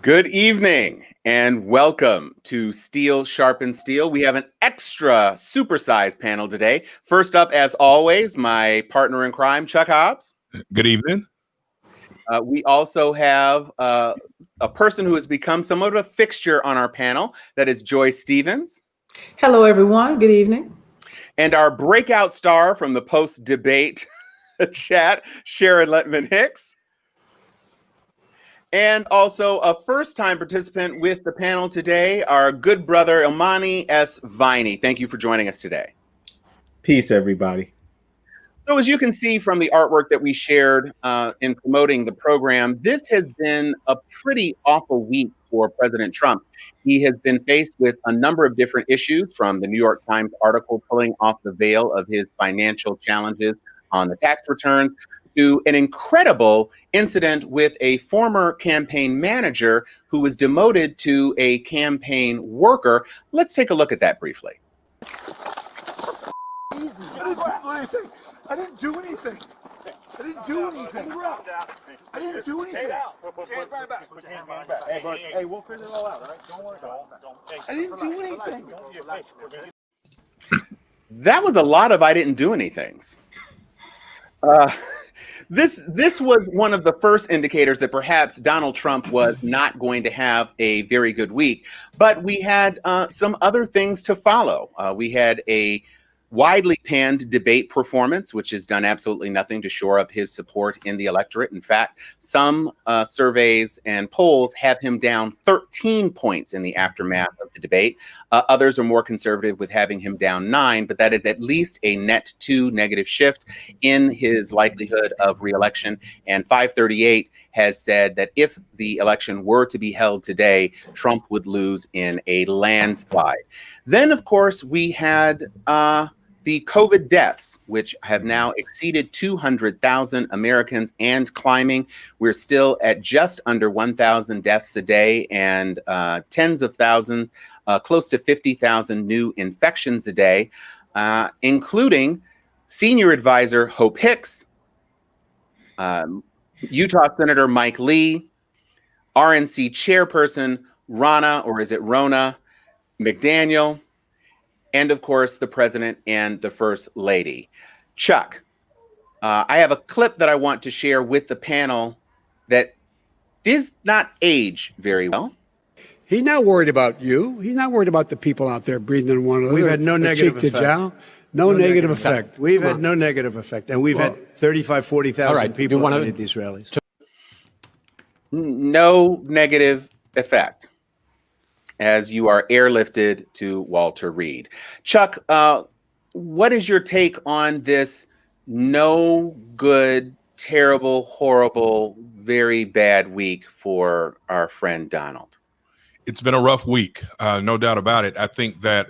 Good evening and welcome to Steel Sharpens Steel. We have an extra supersized panel today. First up, as always, my partner in crime, Chuck Hobbs. Good evening. We also have a person who has become somewhat of a fixture on our panel. That is Joyce Stevens. Hello, everyone. Good evening. And our breakout star from the post-debate chat, Sharon Lettman-Hicks. And also a first-time participant with the panel today, our good brother, Imani S. Viney. Thank you for joining us today. Peace, everybody. So as you can see from the artwork that we shared in promoting the program, this has been a pretty awful week for President Trump. He has been faced with a number of different issues, from the New York Times article pulling off the veil of his financial challenges on the tax returns, to an incredible incident with a former campaign manager who was demoted to a campaign worker. Let's take a look at that briefly. I didn't do anything. I didn't do anything. I didn't do anything. Hey, we'll figure it all out, all right? Don't worry about it. I didn't do anything. That was a lot of I didn't do anythings. This was one of the first indicators that perhaps Donald Trump was not going to have a very good week. But we had some other things to follow. We had a widely panned debate performance, which has done absolutely nothing to shore up his support in the electorate. In fact, some surveys and polls have him down 13 points in the aftermath of the debate. Others are more conservative with having him down 9, but that is at least a net 2 negative shift in his likelihood of re-election. And 538 has said that if the election were to be held today, Trump would lose in a landslide. Then, of course, we had the COVID deaths, which have now exceeded 200,000 Americans and climbing. We're still at just under 1,000 deaths a day and tens of thousands, close to 50,000 new infections a day, including senior advisor Hope Hicks, Utah Senator Mike Lee, RNC chairperson Ronna McDaniel, and of course, the president and the first lady. Chuck, I have a clip that I want to share with the panel that does not age very well. He's not worried about you. He's not worried about the people out there breathing in one another. We've had no negative effect. No negative effect. We've had no negative effect. And we've had 35, 40,000 people at these rallies. No negative effect, as you are airlifted to Walter Reed. Chuck, what is your take on this no good, terrible, horrible, very bad week for our friend Donald? It's been a rough week, no doubt about it. I think that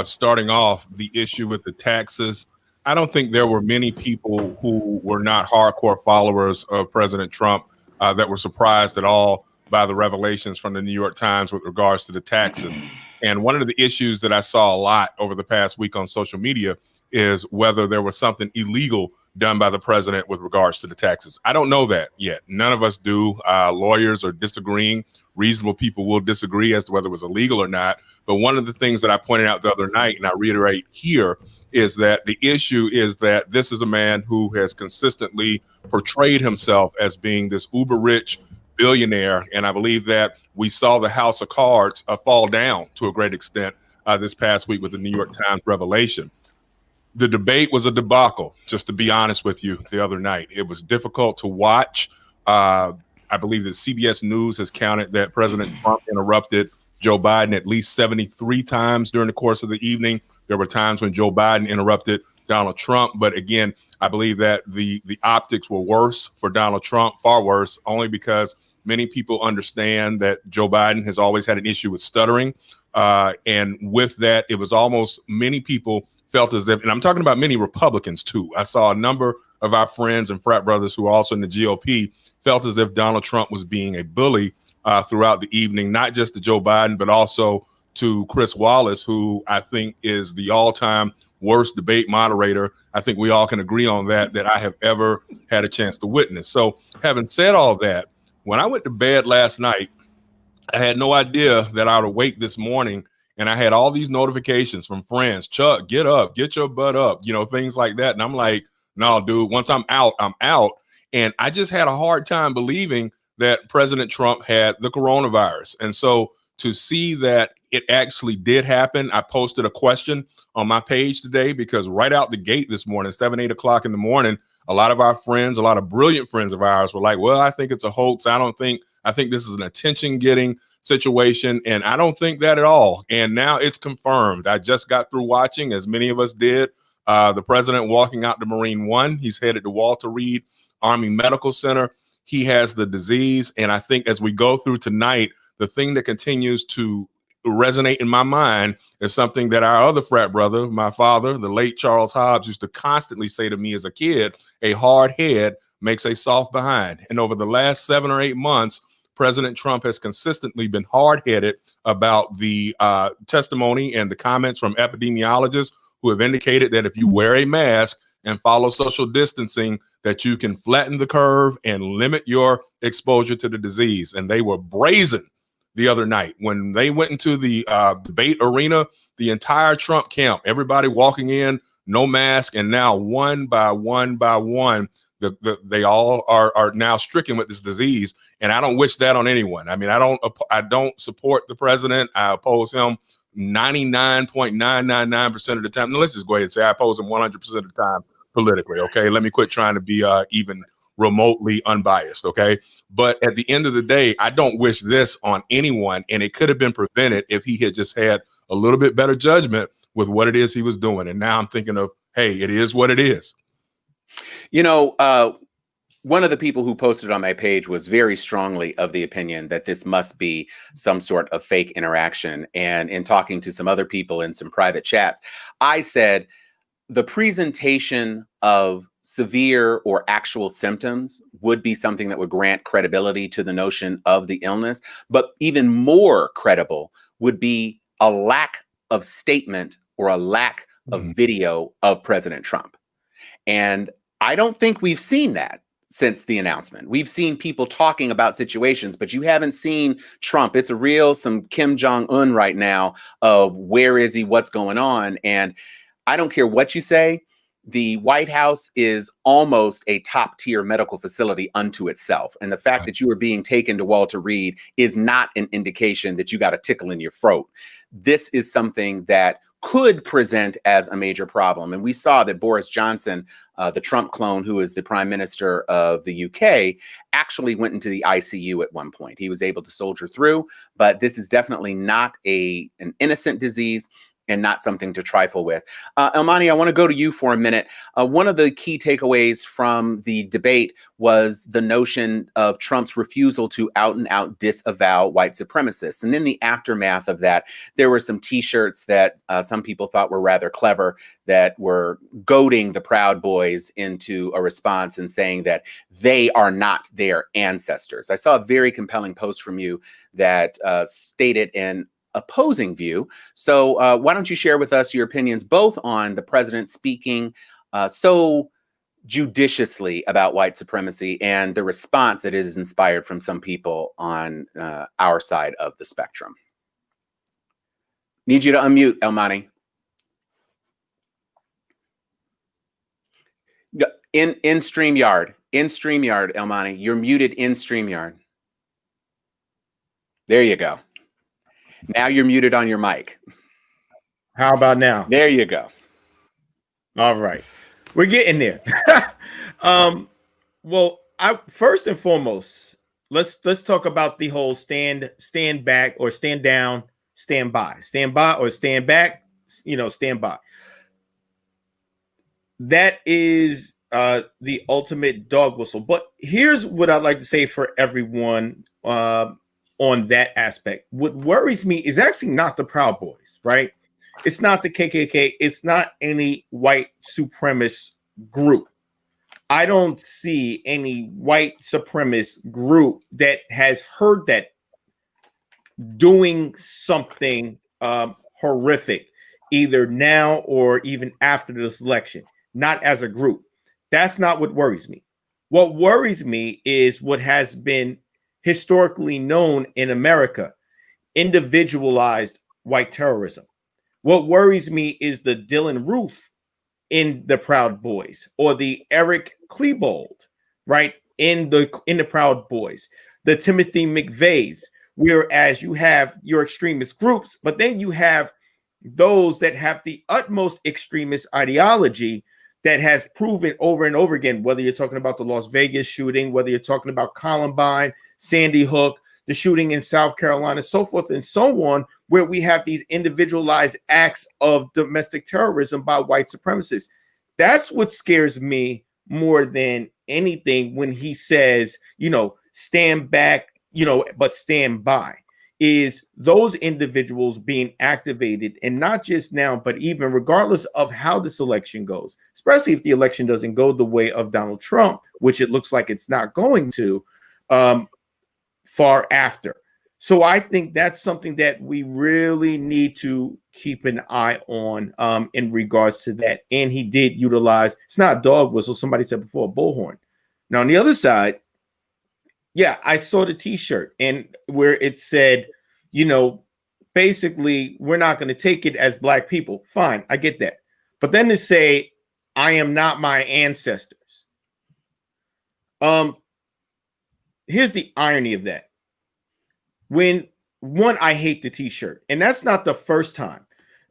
starting off, the issue with the taxes, I don't think there were many people who were not hardcore followers of President Trump that were surprised at all by the revelations from the New York Times with regards to the taxes. And one of the issues that I saw a lot over the past week on social media is whether there was something illegal done by the president with regards to the taxes. I don't know that yet. None of us do. Lawyers are disagreeing. Reasonable people will disagree as to whether it was illegal or not. But one of the things that I pointed out the other night, and I reiterate here, is that the issue is that this is a man who has consistently portrayed himself as being this uber rich billionaire. And I believe that we saw the house of cards fall down to a great extent this past week with the New York Times revelation. The debate was a debacle, just to be honest with you, the other night. It was difficult to watch. I believe that CBS News has counted that President Trump interrupted Joe Biden at least 73 times during the course of the evening. There were times when Joe Biden interrupted Donald Trump. But again, I believe that the optics were worse for Donald Trump, far worse, only because many people understand that Joe Biden has always had an issue with stuttering. And with that, it was almost many people felt as if, and I'm talking about many Republicans too. I saw a number of our friends and frat brothers who are also in the GOP felt as if Donald Trump was being a bully throughout the evening, not just to Joe Biden, but also to Chris Wallace, who I think is the all-time worst debate moderator. I think we all can agree on that I have ever had a chance to witness. So having said all that, when I went to bed last night, I had no idea that I would awake this morning and I had all these notifications from friends. Chuck, get up, get your butt up, you know, things like that. And I'm like, no, dude, once I'm out, I'm out. And I just had a hard time believing that President Trump had the coronavirus. And so to see that it actually did happen, I posted a question on my page today because right out the gate this morning, 7, 8 o'clock in the morning, a lot of our friends, a lot of brilliant friends of ours were like, well, I think it's a hoax. I think this is an attention getting situation. And I don't think that at all. And now it's confirmed. I just got through watching, as many of us did, the president walking out to Marine One. He's headed to Walter Reed Army Medical Center. He has the disease. And I think as we go through tonight, the thing that continues to resonate in my mind is something that our other frat brother, my father, the late Charles Hobbs, used to constantly say to me as a kid: a hard head makes a soft behind. And over the last 7 or 8 months, President Trump has consistently been hard-headed about the testimony and the comments from epidemiologists who have indicated that if you wear a mask and follow social distancing, that you can flatten the curve and limit your exposure to the disease. And they were brazen the other night when they went into the debate arena, the entire Trump camp, everybody walking in, no mask, and now one by one, they all are now stricken with this disease. And I don't wish that on anyone. I mean, I don't support the president. I oppose him 99.999% of the time. Now, let's just go ahead and say I oppose him 100% of the time politically. Okay, let me quit trying to be even remotely unbiased. Okay, but at the end of the day, I don't wish this on anyone, and it could have been prevented if he had just had a little bit better judgment with what it is he was doing. And now I'm thinking of, hey, it is what it is. You know, one of the people who posted on my page was very strongly of the opinion that this must be some sort of fake interaction. And in talking to some other people in some private chats, I said the presentation of severe or actual symptoms would be something that would grant credibility to the notion of the illness. But even more credible would be a lack of statement or a lack of video of President Trump. And I don't think we've seen that since the announcement. We've seen people talking about situations, but you haven't seen Trump. It's a real some Kim Jong-un right now of where is he, what's going on. And I don't care what you say, the White House is almost a top tier medical facility unto itself. And the fact that you are being taken to Walter Reed is not an indication that you got a tickle in your throat. This is something that could present as a major problem. And we saw that Boris Johnson, the Trump clone, who is the prime minister of the UK, actually went into the ICU at one point. He was able to soldier through, but this is definitely not an innocent disease and not something to trifle with. Elmani, I want to go to you for a minute. One of the key takeaways from the debate was the notion of Trump's refusal to out and out disavow white supremacists. And in the aftermath of that, there were some T-shirts that some people thought were rather clever that were goading the Proud Boys into a response and saying that they are not their ancestors. I saw a very compelling post from you that stated an opposing view. So why don't you share with us your opinions both on the president speaking so judiciously about white supremacy and the response that it has inspired from some people on our side of the spectrum. Need you to unmute, Elmani. In StreamYard, Elmani, you're muted in StreamYard. There you go. Now you're muted on your mic. How about now? There you go. All right. We're getting there. Well, first and foremost, let's talk about the whole stand back or stand down, stand by or stand back, stand by. That is the ultimate dog whistle. But here's what I'd like to say for everyone on that aspect. What worries me is actually not the Proud Boys, right? It's not the KKK. It's not any white supremacist group. I don't see any white supremacist group that has heard that doing something horrific, either now or even after this election, not as a group. That's not what worries me. What worries me is what has been historically known in America, individualized white terrorism. What worries me is the Dylan Roof in the Proud Boys, or the Eric Klebold, right, in the Proud Boys, the Timothy McVeighs, whereas you have your extremist groups, but then you have those that have the utmost extremist ideology that has proven over and over again, whether you're talking about the Las Vegas shooting, whether you're talking about Columbine, Sandy Hook, the shooting in South Carolina, so forth and so on, where we have these individualized acts of domestic terrorism by white supremacists. That's what scares me more than anything when he says, stand back, but stand by, is those individuals being activated, and not just now, but even regardless of how this election goes, especially if the election doesn't go the way of Donald Trump, which it looks like it's not going to, far after. So I think that's something that we really need to keep an eye on in regards to that. And he did utilize, it's not a dog whistle, somebody said before, a bullhorn. Now on the other side, yeah, I saw the t-shirt and where it said, basically, we're not going to take it as Black people. Fine, I get that. But then to say, I am not my ancestors. Here's the irony of that. I hate the t-shirt, and that's not the first time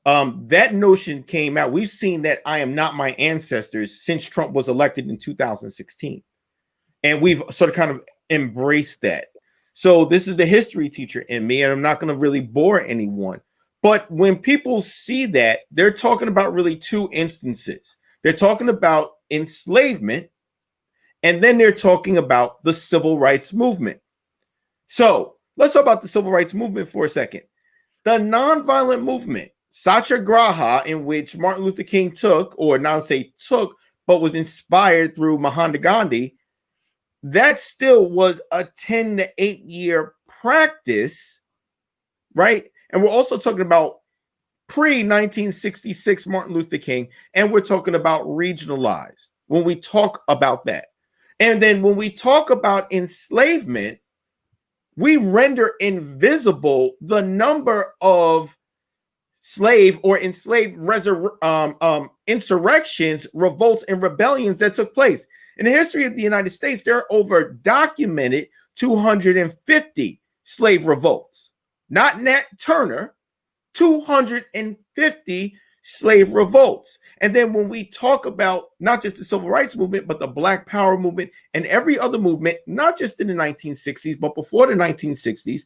that notion came out. We've seen that I am not my ancestors since Trump was elected in 2016. And we've sort of kind of embraced that. So this is the history teacher in me, and I'm not going to really bore anyone. But when people see that, they're talking about really two instances. They're talking about enslavement, and then they're talking about the civil rights movement. So let's talk about the civil rights movement for a second. The nonviolent movement, Satyagraha, in which Martin Luther King took, but was inspired through Mahatma Gandhi, that still was a 10 to 8 year practice, right? And we're also talking about pre-1966 Martin Luther King, and we're talking about regionalized when we talk about that. And then when we talk about enslavement, we render invisible the number of enslaved insurrections, revolts, and rebellions that took place. In the history of the United States, there are over documented 250 slave revolts. Not Nat Turner, 250 slave revolts. And then when we talk about not just the civil rights movement, but the Black Power movement and every other movement, not just in the 1960s, but before the 1960s,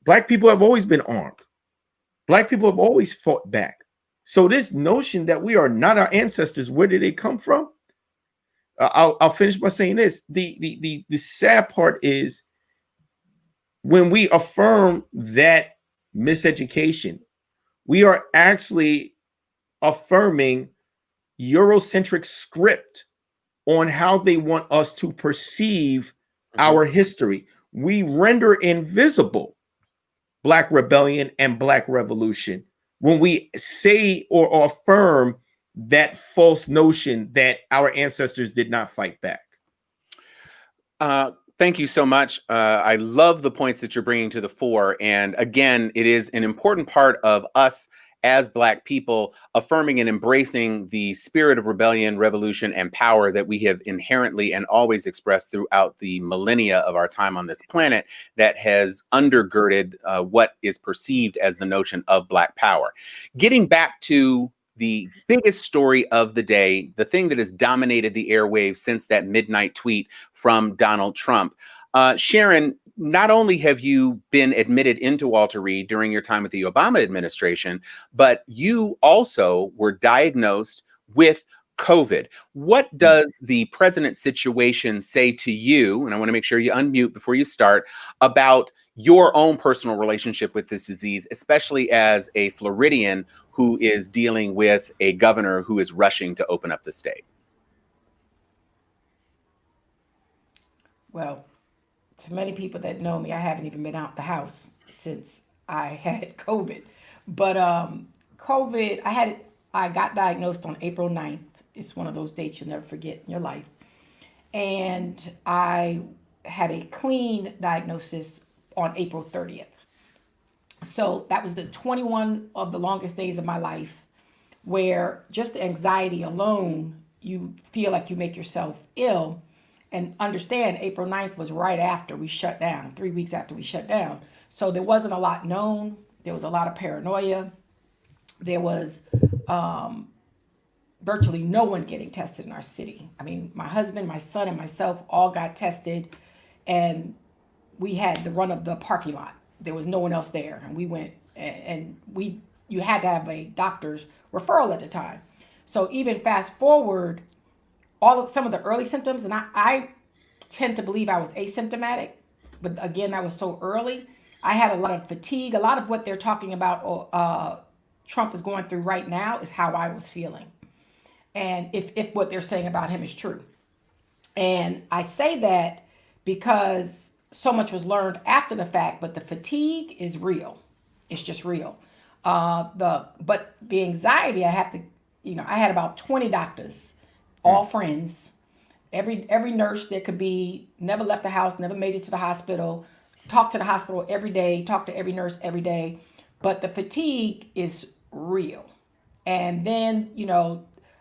Black people have always been armed. Black people have always fought back. So this notion that we are not our ancestors, where did they come from? I'll finish by saying this. The sad part is when we affirm that miseducation, we are actually affirming Eurocentric script on how they want us to perceive our history. We render invisible Black rebellion and Black revolution when we say or affirm that false notion that our ancestors did not fight back. Thank you so much. I love the points that you're bringing to the fore. And again, it is an important part of us as Black people affirming and embracing the spirit of rebellion, revolution, and power that we have inherently and always expressed throughout the millennia of our time on this planet that has undergirded what is perceived as the notion of Black power. Getting back to the biggest story of the day, the thing that has dominated the airwaves since that midnight tweet from Donald Trump. Sharon, not only have you been admitted into Walter Reed during your time with the Obama administration, but you also were diagnosed with COVID. What does the president's situation say to you, and I want to make sure you unmute before you start, about your own personal relationship with this disease, especially as a Floridian who is dealing with a governor who is rushing to open up the state? Well, to many people that know me, I haven't even been out the house since I had COVID. But COVID, I got diagnosed on April 9th. It's one of those dates you'll never forget in your life. And I had a clean diagnosis on April 30th. So that was the 21 of the longest days of my life, where just the anxiety alone, you feel like you make yourself ill. And understand, April 9th was right after we shut down, 3 weeks after we shut down. So there wasn't a lot known. There was a lot of paranoia. There was virtually no one getting tested in our city. I mean, my husband, my son, and myself all got tested, and we had the run of the parking lot. There was no one else there, and we went, and you had to have a doctor's referral at the time. So even fast forward, some of the early symptoms, and I tend to believe I was asymptomatic, but again, that was so early. I had a lot of fatigue. A lot of what they're talking about, Trump is going through right now, is how I was feeling. And if what they're saying about him is true. And I say that because so much was learned after the fact, but the fatigue is real. It's just real. But the anxiety, I had about 20 doctors, all friends, every nurse there could be, never left the house, never made it to the hospital, talked to the hospital every day, talked to every nurse every day. But the fatigue is real. And then,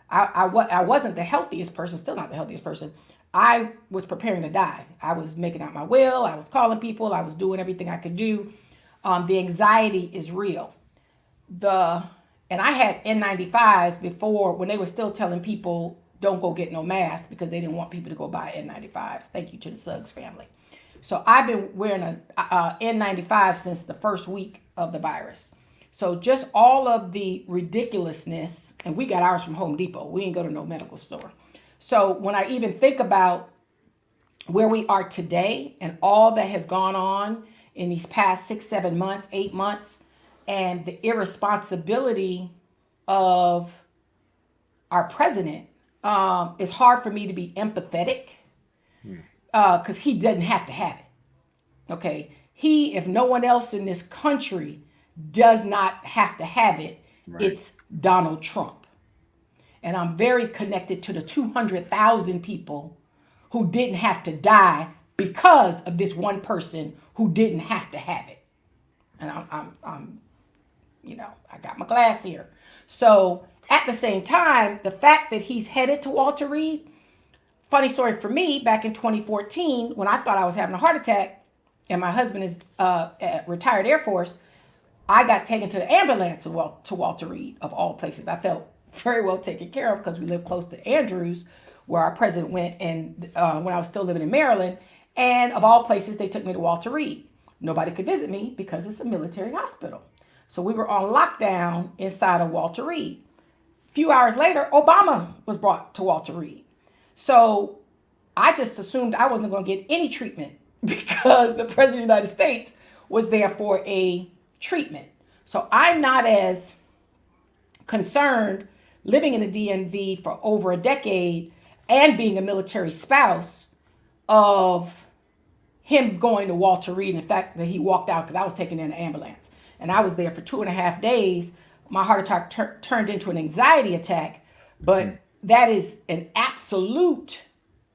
I wasn't the healthiest person, still not the healthiest person. I was preparing to die. I was making out my will. I was calling people. I was doing everything I could do. The anxiety is real. And I had N95s before, when they were still telling people don't go get no mask because they didn't want people to go buy N95s. Thank you to the Suggs family. So I've been wearing a N95 since the first week of the virus. So just all of the ridiculousness, and we got ours from Home Depot. We didn't go to no medical store. So when I even think about where we are today and all that has gone on in these past 6, 7 months, 8 months, and the irresponsibility of our president, it's hard for me to be empathetic because he doesn't have to have it. Okay. He, if no one else in this country does not have to have it, right. It's Donald Trump. And I'm very connected to the 200,000 people who didn't have to die because of this one person who didn't have to have it. And I'm I got my glass here. So at the same time, the fact that he's headed to Walter Reed, funny story for me, back in 2014, when I thought I was having a heart attack and my husband is retired Air Force, I got taken to the ambulance to Walter Reed, of all places. I felt very well taken care of because we live close to Andrews, where our president went, and when I was still living in Maryland. And of all places, they took me to Walter Reed. Nobody could visit me because it's a military hospital. So we were on lockdown inside of Walter Reed. A few hours later, Obama was brought to Walter Reed. So I just assumed I wasn't going to get any treatment because the president of the United States was there for a treatment. So I'm not as concerned living in the DMV for over a decade and being a military spouse of him going to Walter Reed, and the fact that he walked out because I was taken in an ambulance. And I was there for 2.5 days. My heart attack turned into an anxiety attack. But that is an absolute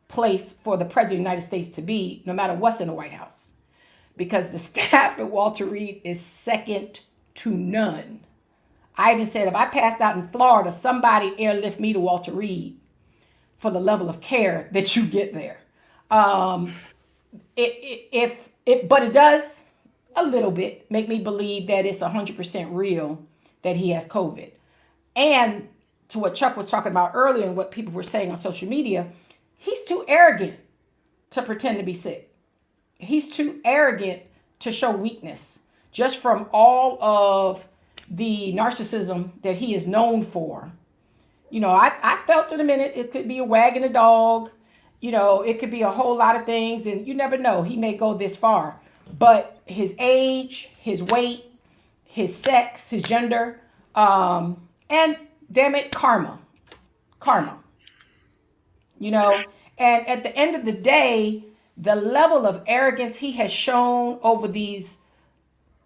place for the president of the United States to be, no matter what's in the White House. Because the staff at Walter Reed is second to none. I even said, if I passed out in Florida, somebody airlift me to Walter Reed for the level of care that you get there. But it does a little bit make me believe that it's 100% real that he has COVID. And to what Chuck was talking about earlier and what people were saying on social media, he's too arrogant to pretend to be sick. He's too arrogant to show weakness, just from all of the narcissism that he is known for. I felt in a minute it could be a wagging a dog. It could be a whole lot of things, and you never know. He may go this far. But his age, his weight, his sex, his gender, and damn it, karma. And at the end of the day, the level of arrogance he has shown over the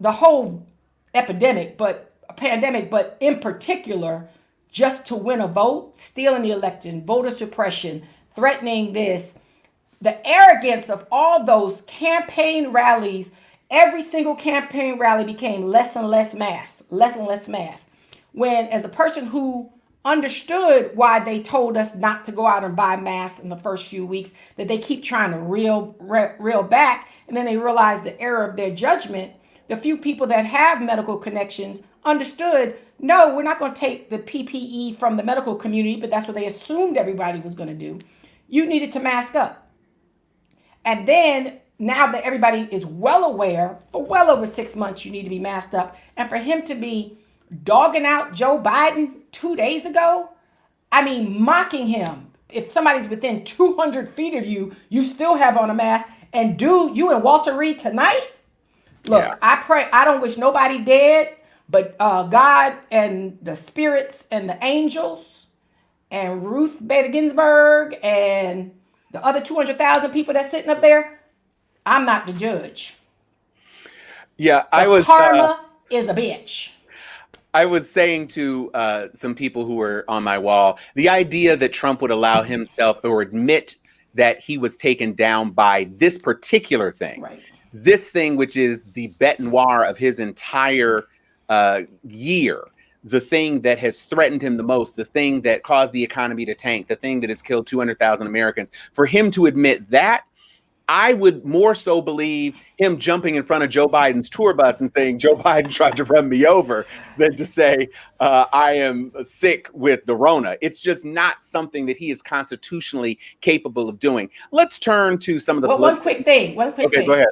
whole pandemic, but in particular, just to win a vote, stealing the election, voter suppression, threatening this, the arrogance of all those campaign rallies every single campaign rally became less and less mass, less and less mass. When, as a person who understood why they told us not to go out and buy masks in the first few weeks, that they keep trying to reel back, and then they realize the error of their judgment. The few people that have medical connections understood, no, we're not going to take the PPE from the medical community, but that's what they assumed everybody was going to do. You needed to mask up. And then now that everybody is well aware, for well over 6 months, you need to be masked up. And for him to be dogging out Joe Biden 2 days ago, I mean, mocking him. If somebody's within 200 feet of you, you still have on a mask. And dude, you and Walter Reed tonight? Look, yeah. I pray, I don't wish nobody dead, but God and the spirits and the angels and Ruth Bader Ginsburg and the other 200,000 people that's sitting up there, I'm not the judge. Yeah, I was. Karma is a bitch. I was saying to some people who were on my wall, the idea that Trump would allow himself or admit that he was taken down by this particular thing, right. This thing, which is the bête noire of his entire year, the thing that has threatened him the most, the thing that caused the economy to tank, the thing that has killed 200,000 Americans, for him to admit that, I would more so believe him jumping in front of Joe Biden's tour bus and saying, Joe Biden tried to run me over, than to say, I am sick with the Rona. It's just not something that he is constitutionally capable of doing. Let's turn to some of the... One quick thing. Okay, go ahead.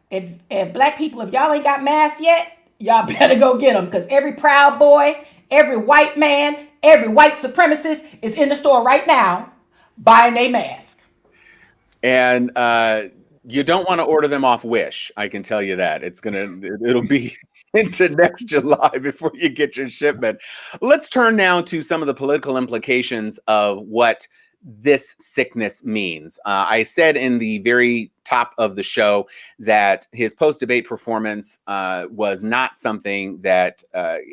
If black people, if y'all ain't got masks yet, y'all better go get them, because every Proud Boy, every white man, every white supremacist is in the store right now buying a mask. And you don't want to order them off Wish. I can tell you that. It'll be into next July before you get your shipment. Let's turn now to some of the political implications of what this sickness means. I said in the very top of the show that his post-debate performance was not something that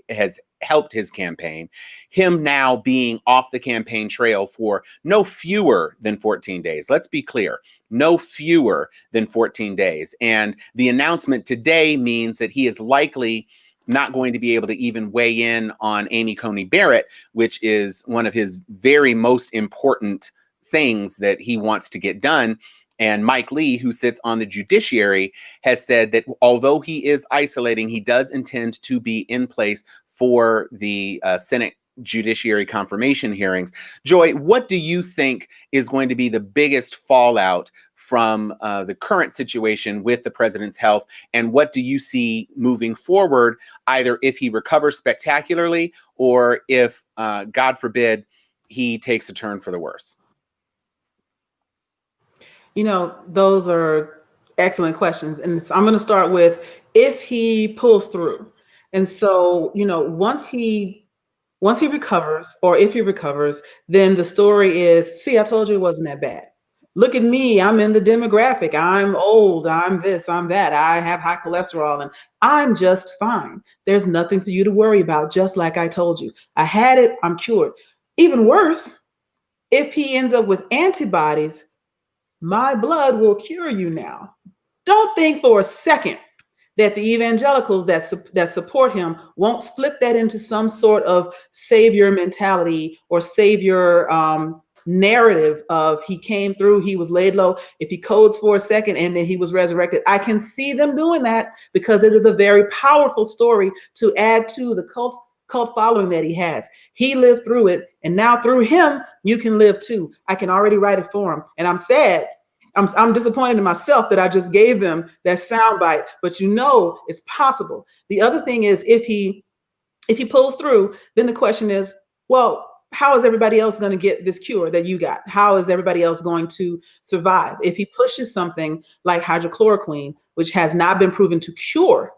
has helped his campaign. Him now being off the campaign trail for no fewer than 14 days. Let's be clear, no fewer than 14 days. And the announcement today means that he is likely not going to be able to even weigh in on Amy Coney Barrett, which is one of his very most important things that he wants to get done. And Mike Lee, who sits on the judiciary, has said that although he is isolating, he does intend to be in place for the Senate judiciary confirmation hearings. Joy, what do you think is going to be the biggest fallout from the current situation with the president's health? And what do you see moving forward, either if he recovers spectacularly or if, God forbid, he takes a turn for the worse? You know, those are excellent questions. And I'm going to start with if he pulls through. And so, you know, once he recovers, or if he recovers, then the story is, see, I told you it wasn't that bad. Look at me. I'm in the demographic. I'm old. I'm this, I'm that. I have high cholesterol and I'm just fine. There's nothing for you to worry about, just like I told you. I had it. I'm cured. Even worse, if he ends up with antibodies, my blood will cure you now. Don't think for a second that the evangelicals that support him won't flip that into some sort of savior mentality or savior narrative of he came through, he was laid low. If he codes for a second and then he was resurrected, I can see them doing that because it is a very powerful story to add to the cult following that he has. He lived through it, and now through him, you can live too. I can already write it for him, and I'm sad. I'm disappointed in myself that I just gave them that soundbite, but you know it's possible. The other thing is, if he pulls through, then the question is, well, how is everybody else going to get this cure that you got? How is everybody else going to survive? If he pushes something like hydrochloroquine, which has not been proven to cure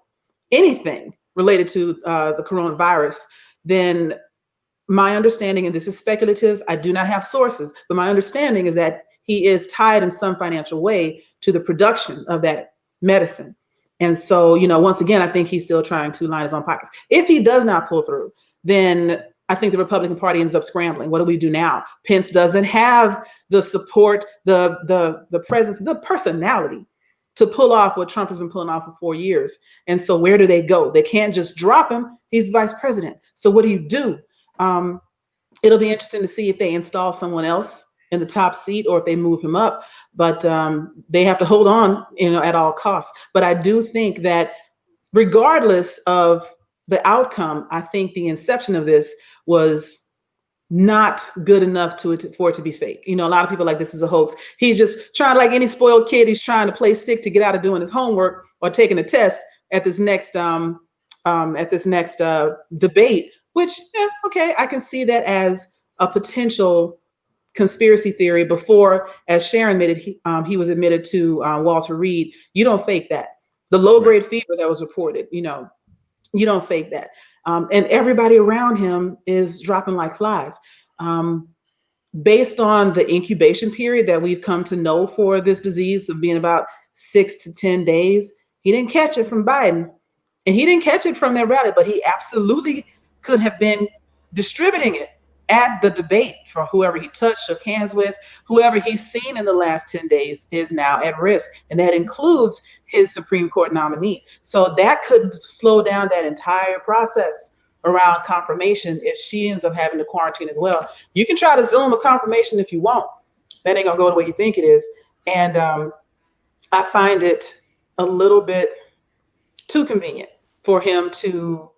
anything related to the coronavirus, then my understanding, and this is speculative, I do not have sources, but my understanding is that he is tied in some financial way to the production of that medicine. And so, you know, once again, I think he's still trying to line his own pockets. If he does not pull through, then I think the Republican Party ends up scrambling. What do we do now? Pence doesn't have the support, the presence, the personality to pull off what Trump has been pulling off for 4 years. And so where do they go? They can't just drop him. He's the vice president. So what do you do? It'll be interesting to see if they install someone else in the top seat or if they move him up. But they have to hold on, at all costs. But I do think that regardless of the outcome, I think the inception of this was not good enough for it to be fake. A lot of people are like, this is a hoax. He's just trying, like any spoiled kid, he's trying to play sick to get out of doing his homework or taking a test at this next debate, which, okay, I can see that as a potential conspiracy theory before, as Sharon admitted, he was admitted to Walter Reed. You don't fake that. The low-grade fever that was reported, you don't fake that. And everybody around him is dropping like flies. Based on the incubation period that we've come to know for this disease of being about 6 to 10 days, he didn't catch it from Biden. And he didn't catch it from that rally, but he absolutely could have been distributing it at the debate for whoever he touched, shook hands with, whoever he's seen in the last 10 days is now at risk. And that includes his Supreme Court nominee. So that could slow down that entire process around confirmation if she ends up having to quarantine as well. You can try to Zoom a confirmation if you want. That ain't gonna go the way you think it is. And I find it a little bit too convenient for him to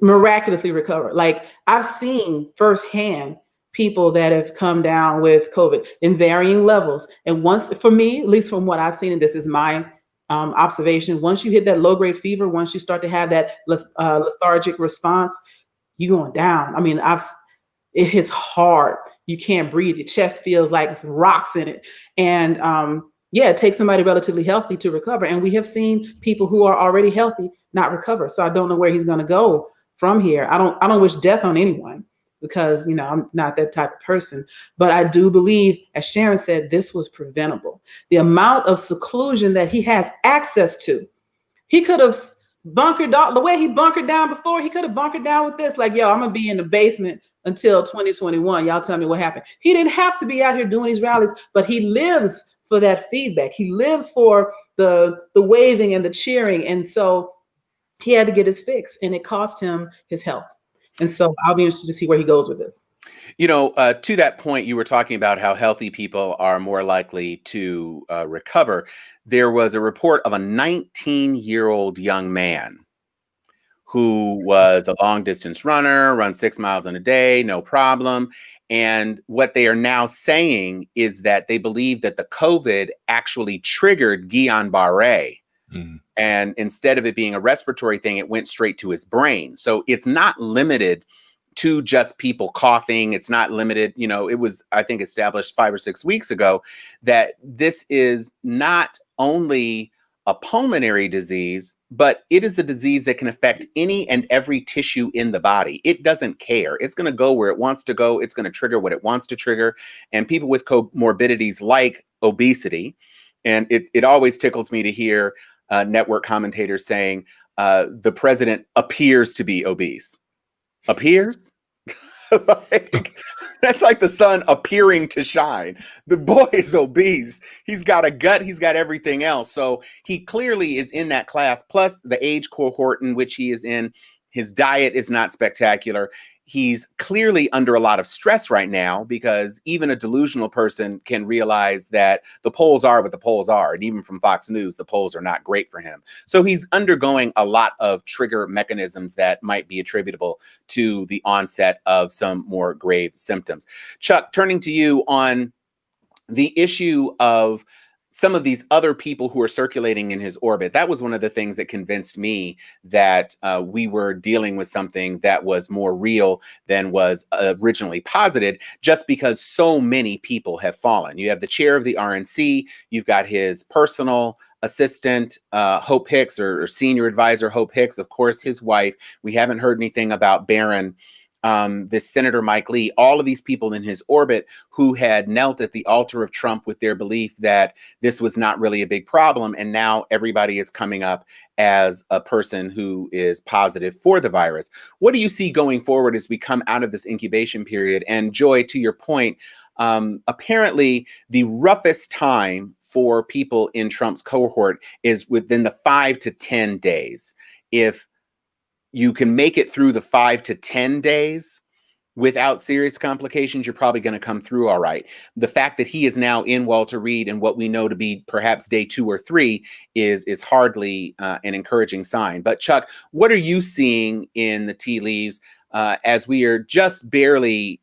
miraculously recover. Like, I've seen firsthand people that have come down with COVID in varying levels. And once, for me, at least from what I've seen, and this is my observation, once you hit that low-grade fever, once you start to have that lethargic response, you're going down. I mean, it hits hard. You can't breathe. Your chest feels like it's rocks in it. And it takes somebody relatively healthy to recover. And we have seen people who are already healthy not recover. So I don't know where he's going to go from here. I don't wish death on anyone because, I'm not that type of person. But I do believe, as Sharon said, this was preventable. The amount of seclusion that he has access to, he could have bunkered down the way he bunkered down before. He could have bunkered down with this, like, yo, I'm going to be in the basement until 2021. Y'all tell me what happened. He didn't have to be out here doing these rallies, but he lives for that feedback. He lives for the waving and the cheering. And so he had to get his fix, and it cost him his health. And so I'll be interested to see where he goes with this. To that point, you were talking about how healthy people are more likely to recover. There was a report of a 19-year-old young man who was a long distance runner, run 6 miles in a day, no problem. And what they are now saying is that they believe that the COVID actually triggered Guillain-Barré. Mm-hmm. And instead of it being a respiratory thing, it went straight to his brain. So it's not limited to just people coughing. It's not limited. It was, I think, established 5 or 6 weeks ago that this is not only a pulmonary disease, but it is the disease that can affect any and every tissue in the body. It doesn't care. It's going to go where it wants to go. It's going to trigger what it wants to trigger. And people with comorbidities like obesity, and it always tickles me to hear network commentators saying the president appears to be obese. Appears? That's like the sun appearing to shine. The boy is obese. He's got a gut. He's got everything else. So he clearly is in that class, plus the age cohort in which he is in. His diet is not spectacular. He's clearly under a lot of stress right now because even a delusional person can realize that the polls are what the polls are. And even from Fox News, the polls are not great for him. So he's undergoing a lot of trigger mechanisms that might be attributable to the onset of some more grave symptoms. Chuck, turning to you on the issue of some of these other people who are circulating in his orbit. That was one of the things that convinced me that we were dealing with something that was more real than was originally posited, just because so many people have fallen. You have the chair of the RNC, you've got his personal assistant, Hope Hicks, or senior advisor, Hope Hicks, of course, his wife. We haven't heard anything about Barron. This Senator Mike Lee, all of these people in his orbit who had knelt at the altar of Trump with their belief that this was not really a big problem. And now everybody is coming up as a person who is positive for the virus. What do you see going forward as we come out of this incubation period? And Joy, to your point, Apparently, the roughest time for people in Trump's cohort is within the 5 to 10 days. If you can make it through the 5 to 10 days without serious complications, you're probably going to come through all right. The fact that he is now in Walter Reed and what we know to be perhaps day 2 or 3 is hardly an encouraging sign. But Chuck, what are you seeing in the tea leaves as we are just barely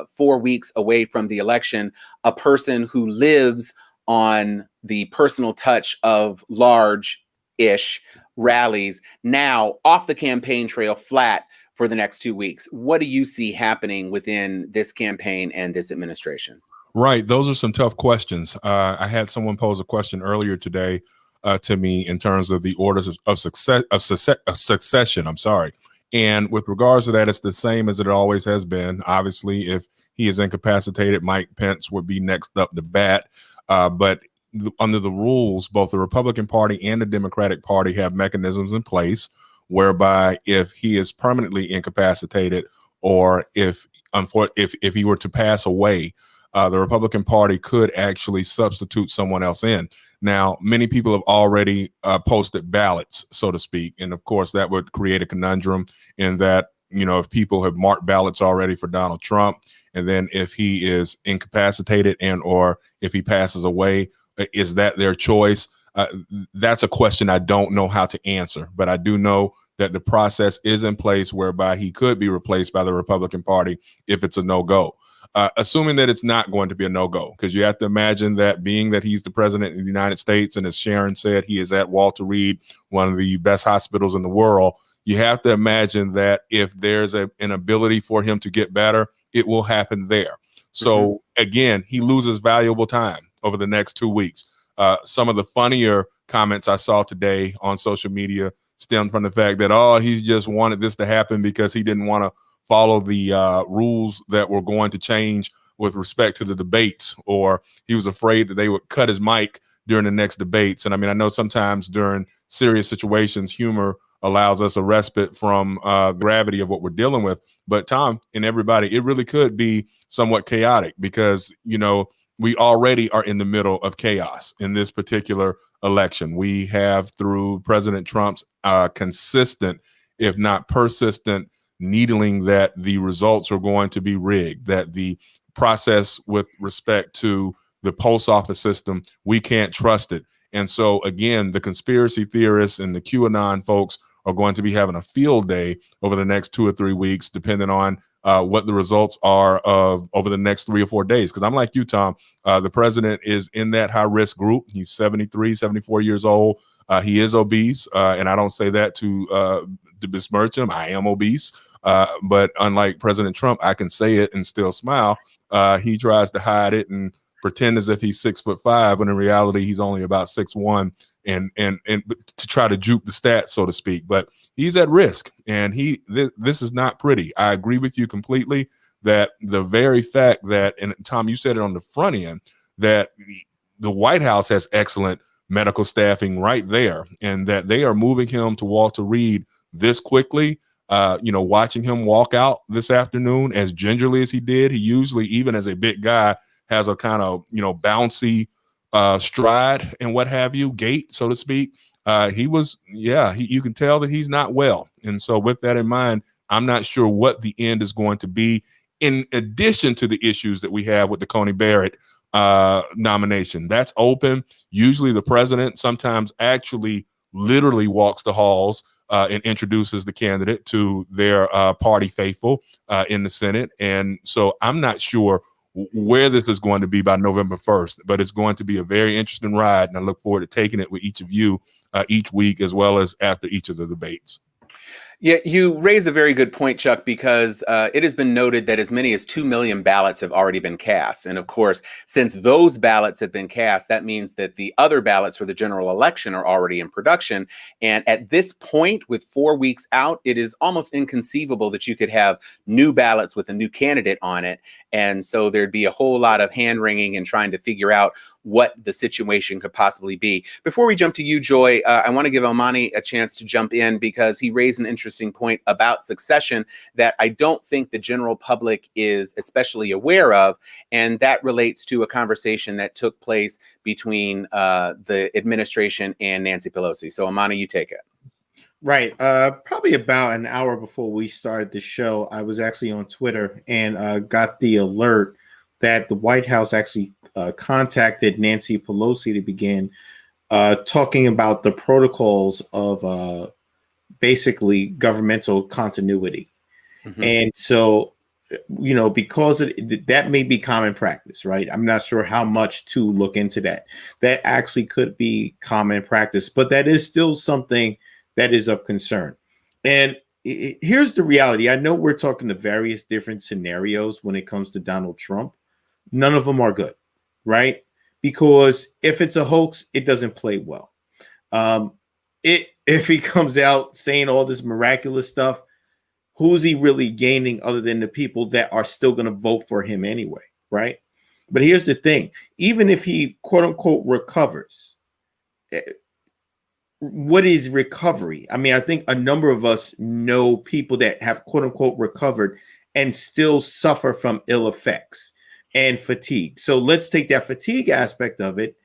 4 weeks away from the election? A person who lives on the personal touch of large-ish rallies, now off the campaign trail flat for the next 2 weeks. What do you see happening within this campaign and this administration? Right. Those are some tough questions. I had someone pose a question earlier today to me in terms of the orders of succession. I'm sorry. And with regards to that, it's the same as it always has been. Obviously, if he is incapacitated, Mike Pence would be next up to bat. But under the rules, both the Republican Party and the Democratic Party have mechanisms in place whereby if he is permanently incapacitated or if he were to pass away, the Republican Party could actually substitute someone else in. Now, many people have already posted ballots, so to speak. And of course, that would create a conundrum in that, if people have marked ballots already for Donald Trump, and then if he is incapacitated and or if he passes away, is that their choice? That's a question I don't know how to answer, but I do know that the process is in place whereby he could be replaced by the Republican Party if it's a no-go. Assuming that it's not going to be a no-go, because you have to imagine that being that he's the president of the United States, and as Sharon said, he is at Walter Reed, one of the best hospitals in the world, you have to imagine that if there's an ability for him to get better, it will happen there. So again, he loses valuable time over the next 2 weeks. Some of the funnier comments I saw today on social media stemmed from the fact that, he just wanted this to happen because he didn't want to follow the rules that were going to change with respect to the debates, or he was afraid that they would cut his mic during the next debates. And I mean, I know sometimes during serious situations, humor allows us a respite from gravity of what we're dealing with. But Tom and everybody, it really could be somewhat chaotic because, we already are in the middle of chaos in this particular election. We have, through President Trump's consistent, if not persistent, needling that the results are going to be rigged, that the process with respect to the post office system, we can't trust it. And so, again, the conspiracy theorists and the QAnon folks are going to be having a field day over the next 2 or 3 weeks, depending on what the results are of over the next 3 or 4 days. Because I'm like you, Tom, the president is in that high risk group. He's 73, 74 years old. He is obese. And I don't say that to besmirch him. I am obese. But unlike President Trump, I can say it and still smile. He tries to hide it and pretend as if he's 6'5", when in reality, he's only about 6'1", and to try to juke the stats, so to speak. But he's at risk, and this is not pretty. I agree with you completely that the very fact that, and Tom, you said it on the front end, that the White House has excellent medical staffing right there, and that they are moving him to Walter Reed this quickly. Watching him walk out this afternoon as gingerly as he did, he usually, even as a big guy, has a kind of, bouncy stride and what have you, gait, so to speak. You can tell that he's not well. And so with that in mind, I'm not sure what the end is going to be, in addition to the issues that we have with the Coney Barrett nomination. That's open. Usually the president sometimes actually literally walks the halls and introduces the candidate to their party faithful in the Senate. And so I'm not sure where this is going to be by November 1st, but it's going to be a very interesting ride. And I look forward to taking it with each of you each week, as well as after each of the debates. Yeah, you raise a very good point, Chuck, because it has been noted that as many as 2 million ballots have already been cast. And of course, since those ballots have been cast, that means that the other ballots for the general election are already in production. And at this point, with 4 weeks out, it is almost inconceivable that you could have new ballots with a new candidate on it. And so there'd be a whole lot of hand wringing and trying to figure out what the situation could possibly be. Before we jump to you, Joy, I want to give Amani a chance to jump in because he raised an interesting interesting point about succession that I don't think the general public is especially aware of, and that relates to a conversation that took place between the administration and Nancy Pelosi. So, Amani, you take it. Right. Probably about an hour before we started the show, I was actually on Twitter and got the alert that the White House actually contacted Nancy Pelosi to begin talking about the protocols of basically governmental continuity. Mm-hmm. And so, because that may be common practice, right? I'm not sure how much to look into that. That actually could be common practice, but that is still something that is of concern. And here's the reality. I know we're talking to various different scenarios when it comes to Donald Trump. None of them are good, right? Because if it's a hoax, it doesn't play well. If he comes out saying all this miraculous stuff, who's he really gaining other than the people that are still going to vote for him anyway, right? But here's the thing. Even if he, quote unquote, recovers, what is recovery? I mean, I think a number of us know people that have, quote unquote, recovered and still suffer from ill effects and fatigue. So let's take that fatigue aspect of it.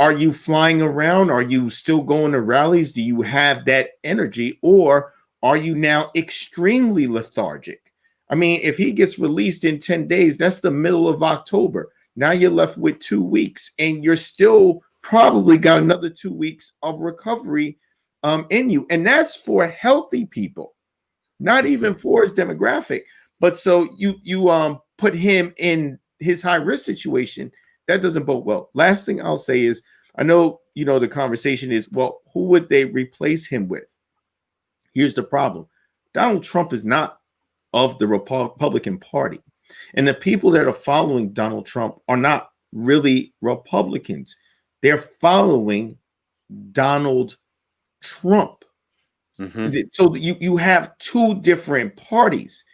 Are you flying around? Are you still going to rallies? Do you have that energy? Or are you now extremely lethargic? I mean, if he gets released in 10 days, that's the middle of October. Now you're left with 2 weeks and you're still probably got another 2 weeks of recovery in you. And that's for healthy people, not even for his demographic. But so you put him in his high risk situation. That doesn't bode well. Last thing I'll say is, I know, the conversation is, well, who would they replace him with? Here's the problem. Donald Trump is not of the Republican Party. And the people that are following Donald Trump are not really Republicans. They're following Donald Trump. Mm-hmm. So you have two different parties.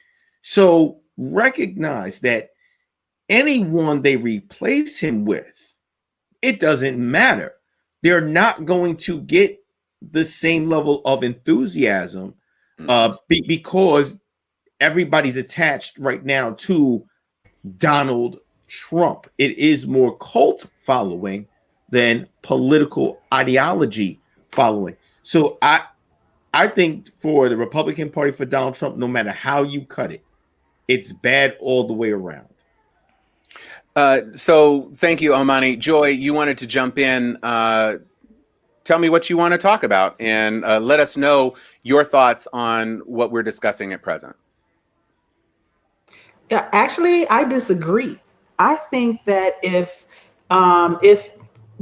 So recognize that anyone they replace him with, it doesn't matter. They're not going to get the same level of enthusiasm because everybody's attached right now to Donald Trump. It is more cult following than political ideology following. So I think for the Republican Party, for Donald Trump, no matter how you cut it, it's bad all the way around. So thank you, Omani. Joy, you wanted to jump in. Tell me what you want to talk about and let us know your thoughts on what we're discussing at present. Yeah, actually, I disagree. I think that if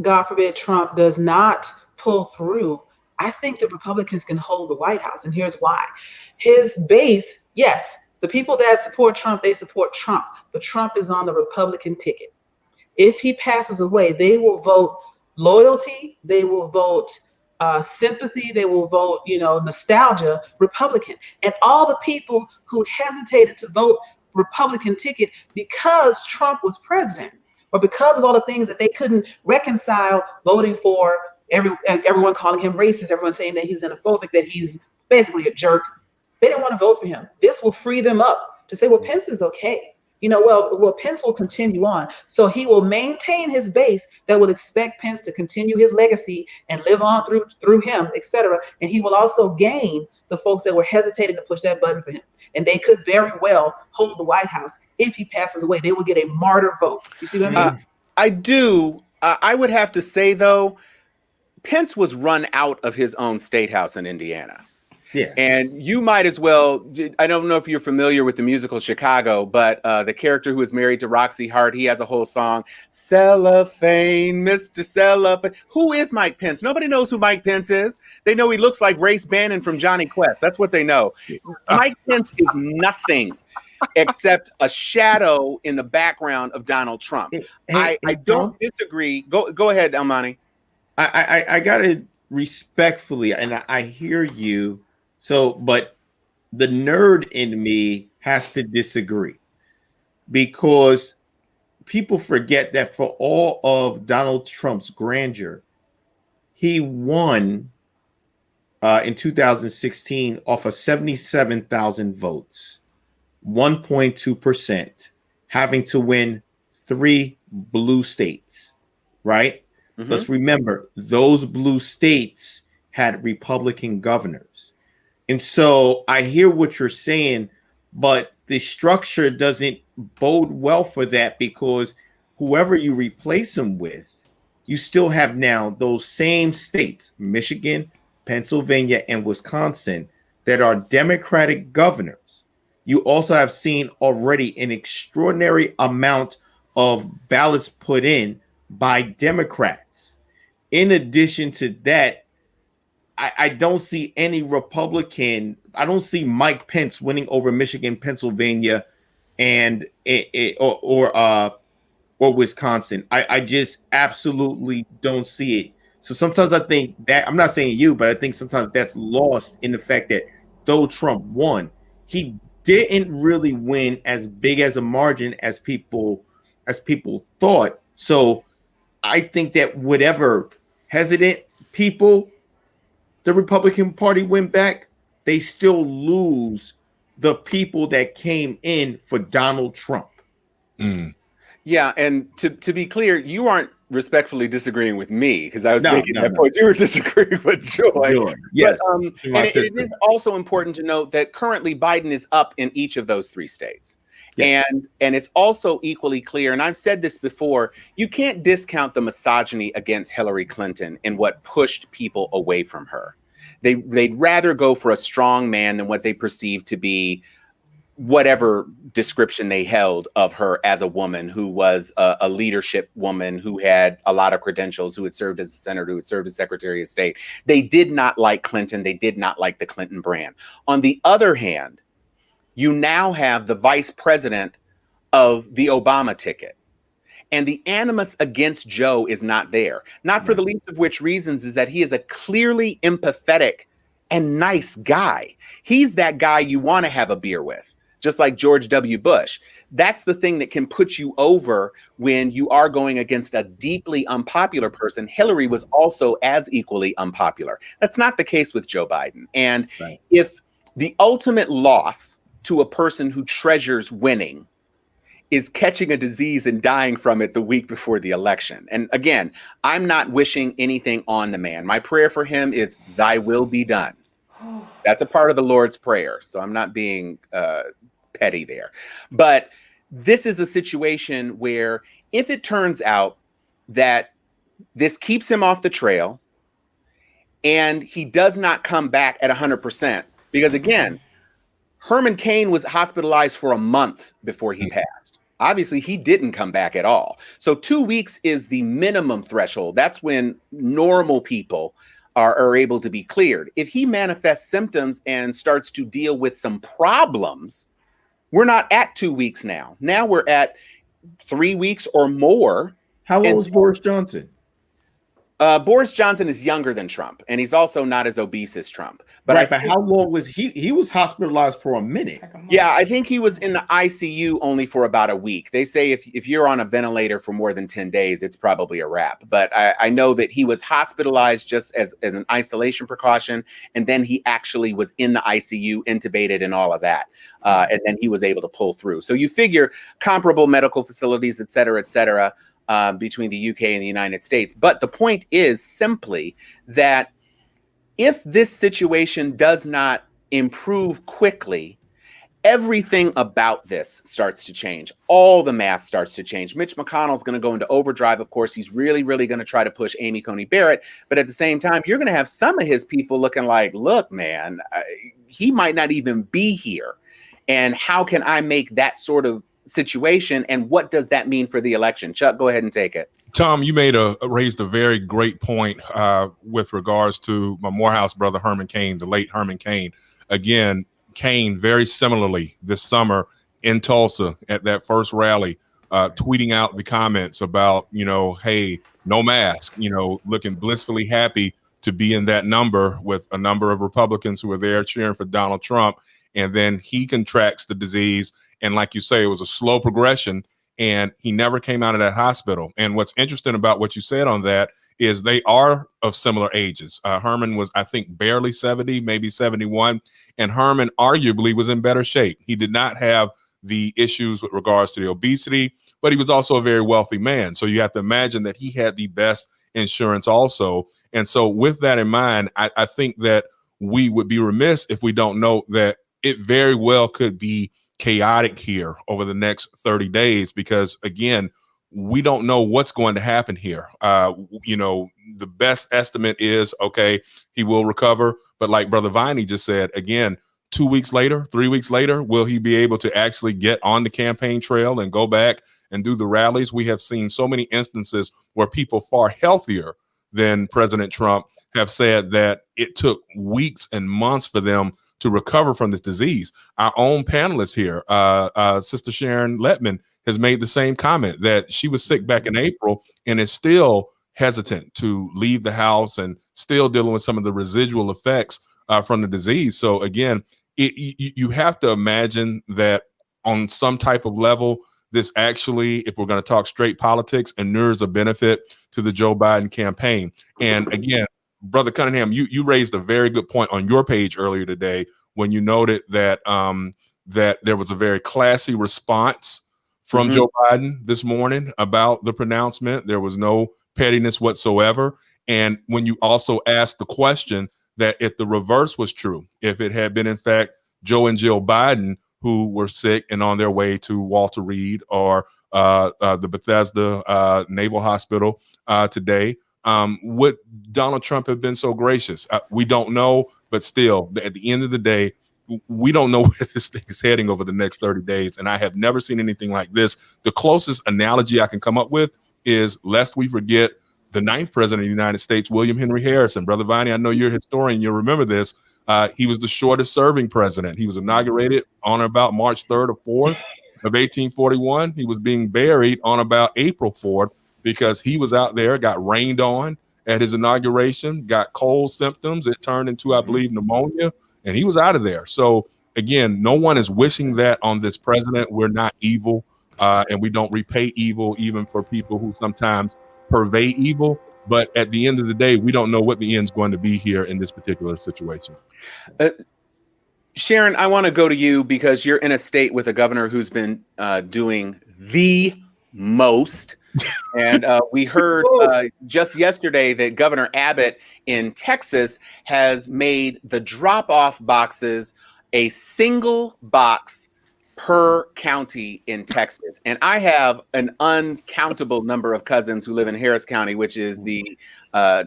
God forbid Trump does not pull through, I think the Republicans can hold the White House. And here's why. His base, yes, the people that support Trump, they support Trump, but Trump is on the Republican ticket. If he passes away, they will vote loyalty, they will vote sympathy, they will vote, nostalgia, Republican. And all the people who hesitated to vote Republican ticket because Trump was president, or because of all the things that they couldn't reconcile voting for, everyone calling him racist, everyone saying that he's xenophobic, that he's basically a jerk. They don't want to vote for him. This will free them up to say, well, Pence is okay. Well, Pence will continue on. So he will maintain his base that will expect Pence to continue his legacy and live on through him, etc. And he will also gain the folks that were hesitating to push that button for him. And they could very well hold the White House. If he passes away, they will get a martyr vote. You see what I mean? I do. I would have to say, though, Pence was run out of his own state house in Indiana. Yeah. And you might as well, I don't know if you're familiar with the musical Chicago, but the character who is married to Roxy Hart, he has a whole song, Cellophane, Mr. Cellophane. Who is Mike Pence? Nobody knows who Mike Pence is. They know he looks like Race Bannon from Johnny Quest. That's what they know. Mike Pence is nothing except a shadow in the background of Donald Trump. I don't disagree. Go ahead, Elmani. I got to respectfully, and I hear you. So, but the nerd in me has to disagree, because people forget that for all of Donald Trump's grandeur, he won in 2016 off of 77,000 votes, 1.2%, having to win 3 blue states, right? Let's remember, those blue states had Republican governors. And so I hear what you're saying, but the structure doesn't bode well for that, because whoever you replace them with, you still have now those same states, Michigan, Pennsylvania, and Wisconsin, that are Democratic governors. You also have seen already an extraordinary amount of ballots put in by Democrats. In addition to that, I don't see any Republican. I don't see Mike Pence winning over Michigan, Pennsylvania, and or Wisconsin. I just absolutely don't see it. So sometimes I think that, I'm not saying you, but I think sometimes that's lost in the fact that though Trump won, he didn't really win as big as a margin as people thought. So I think that whatever hesitant people the Republican Party win back, they still lose the people that came in for Donald Trump. Yeah, and to be clear, you aren't respectfully disagreeing with me, because I was making that point. You were disagreeing with Joy. Yes. But, it is also important to note that currently Biden is up in each of those 3 states. Yeah. And it's also equally clear, and I've said this before, you can't discount the misogyny against Hillary Clinton and what pushed people away from her. They'd rather go for a strong man than what they perceive to be whatever description they held of her as a woman who was a leadership woman, who had a lot of credentials, who had served as a senator, who had served as Secretary of State. They did not like Clinton. They did not like the Clinton brand. On the other hand, you now have the vice president of the Obama ticket. And the animus against Joe is not there. Not for the least of which reasons is that he is a clearly empathetic and nice guy. He's that guy you want to have a beer with, just like George W. Bush. That's the thing that can put you over when you are going against a deeply unpopular person. Hillary was also as equally unpopular. That's not the case with Joe Biden. And if the ultimate loss to a person who treasures winning is catching a disease and dying from it the week before the election. And again, I'm not wishing anything on the man. My prayer for him is thy will be done. That's a part of the Lord's Prayer. So I'm not being petty there. But this is a situation where if it turns out that this keeps him off the trail and he does not come back at 100%, because again, Herman Cain was hospitalized for a month before he passed. Obviously, he didn't come back at all. So 2 weeks is the minimum threshold. That's when normal people are able to be cleared. If he manifests symptoms and starts to deal with some problems, we're not at 2 weeks now. Now we're at 3 weeks or more. How old is Boris Johnson? Boris Johnson is younger than Trump, and he's also not as obese as Trump. But but how long was he? He was hospitalized for a minute. Yeah, I think he was in the ICU only for about a week. They say if you're on a ventilator for more than 10 days, it's probably a wrap. But I know that he was hospitalized just as an isolation precaution, and then he actually was in the ICU, intubated and all of that. And then he was able to pull through. So you figure comparable medical facilities, et cetera, between the UK and the United States. But the point is simply that if this situation does not improve quickly, everything about this starts to change. All the math starts to change. Mitch McConnell's going to go into overdrive. Of course, he's really going to try to push Amy Coney Barrett. But at the same time, you're going to have some of his people looking like, look, man, he might not even be here. And how can I make that sort of situation, and what does that mean for the election? Chuck, go ahead and take it. Tom, you raised a very great point with regards to my Morehouse brother Herman Cain, the late Herman Cain. Again, Cain very similarly this summer in Tulsa at that first rally, tweeting out the comments about, hey, no mask, looking blissfully happy to be in that number with a number of Republicans who were there cheering for Donald Trump. And then he contracts the disease. And like you say, it was a slow progression. and he never came out of that hospital. And what's interesting about what you said on that is they are of similar ages. Herman was, I think, barely 70, maybe 71, and Herman arguably was in better shape. He did not have the issues with regards to the obesity, but he was also a very wealthy man. So you have to imagine that he had the best insurance also. And so with that in mind, I think that we would be remiss if we don't know that it very well could be chaotic here over the next 30 days, because again, we don't know what's going to happen here. The best estimate is, okay, he will recover. But like Brother Viney just said, again, 2 weeks later, 3 weeks later, will he be able to actually get on the campaign trail and go back and do the rallies? We have seen so many instances where people far healthier than President Trump have said that it took weeks and months for them to recover from this disease. Our own panelist here, Sister Sharon Lettman, has made the same comment that she was sick back in April and is still hesitant to leave the house and still dealing with some of the residual effects from the disease. So again, you have to imagine that on some type of level, this actually, if we're going to talk straight politics, inures a benefit to the Joe Biden campaign. And again, Brother Cunningham, you raised a very good point on your page earlier today when you noted that that there was a very classy response from Joe Biden this morning about the pronouncement. There was no pettiness whatsoever. And when you also asked the question that if the reverse was true, if it had been in fact Joe and Jill Biden who were sick and on their way to Walter Reed or the Bethesda Naval Hospital today, would Donald Trump have been so gracious? We don't know, but still, at the end of the day, we don't know where this thing is heading over the next 30 days. And I have never seen anything like this. The closest analogy I can come up with is, lest we forget, the 9th president of the United States, William Henry Harrison. Brother Viney, I know you're a historian. You'll remember this. He was the shortest serving president. He was inaugurated on about March 3rd or 4th of 1841. He was being buried on about April 4th because he was out there, got rained on at his inauguration, got cold symptoms. It turned into, I believe, pneumonia, and he was out of there. So again, no one is wishing that on this president. We're not evil, and we don't repay evil even for people who sometimes purvey evil. But at the end of the day, we don't know what the end's going to be here in this particular situation. Sharon, I want to go to you because you're in a state with a governor who's been doing the most. And we heard just yesterday that Governor Abbott in Texas has made the drop-off boxes a single box per county in Texas. And I have an uncountable number of cousins who live in Harris County, which is the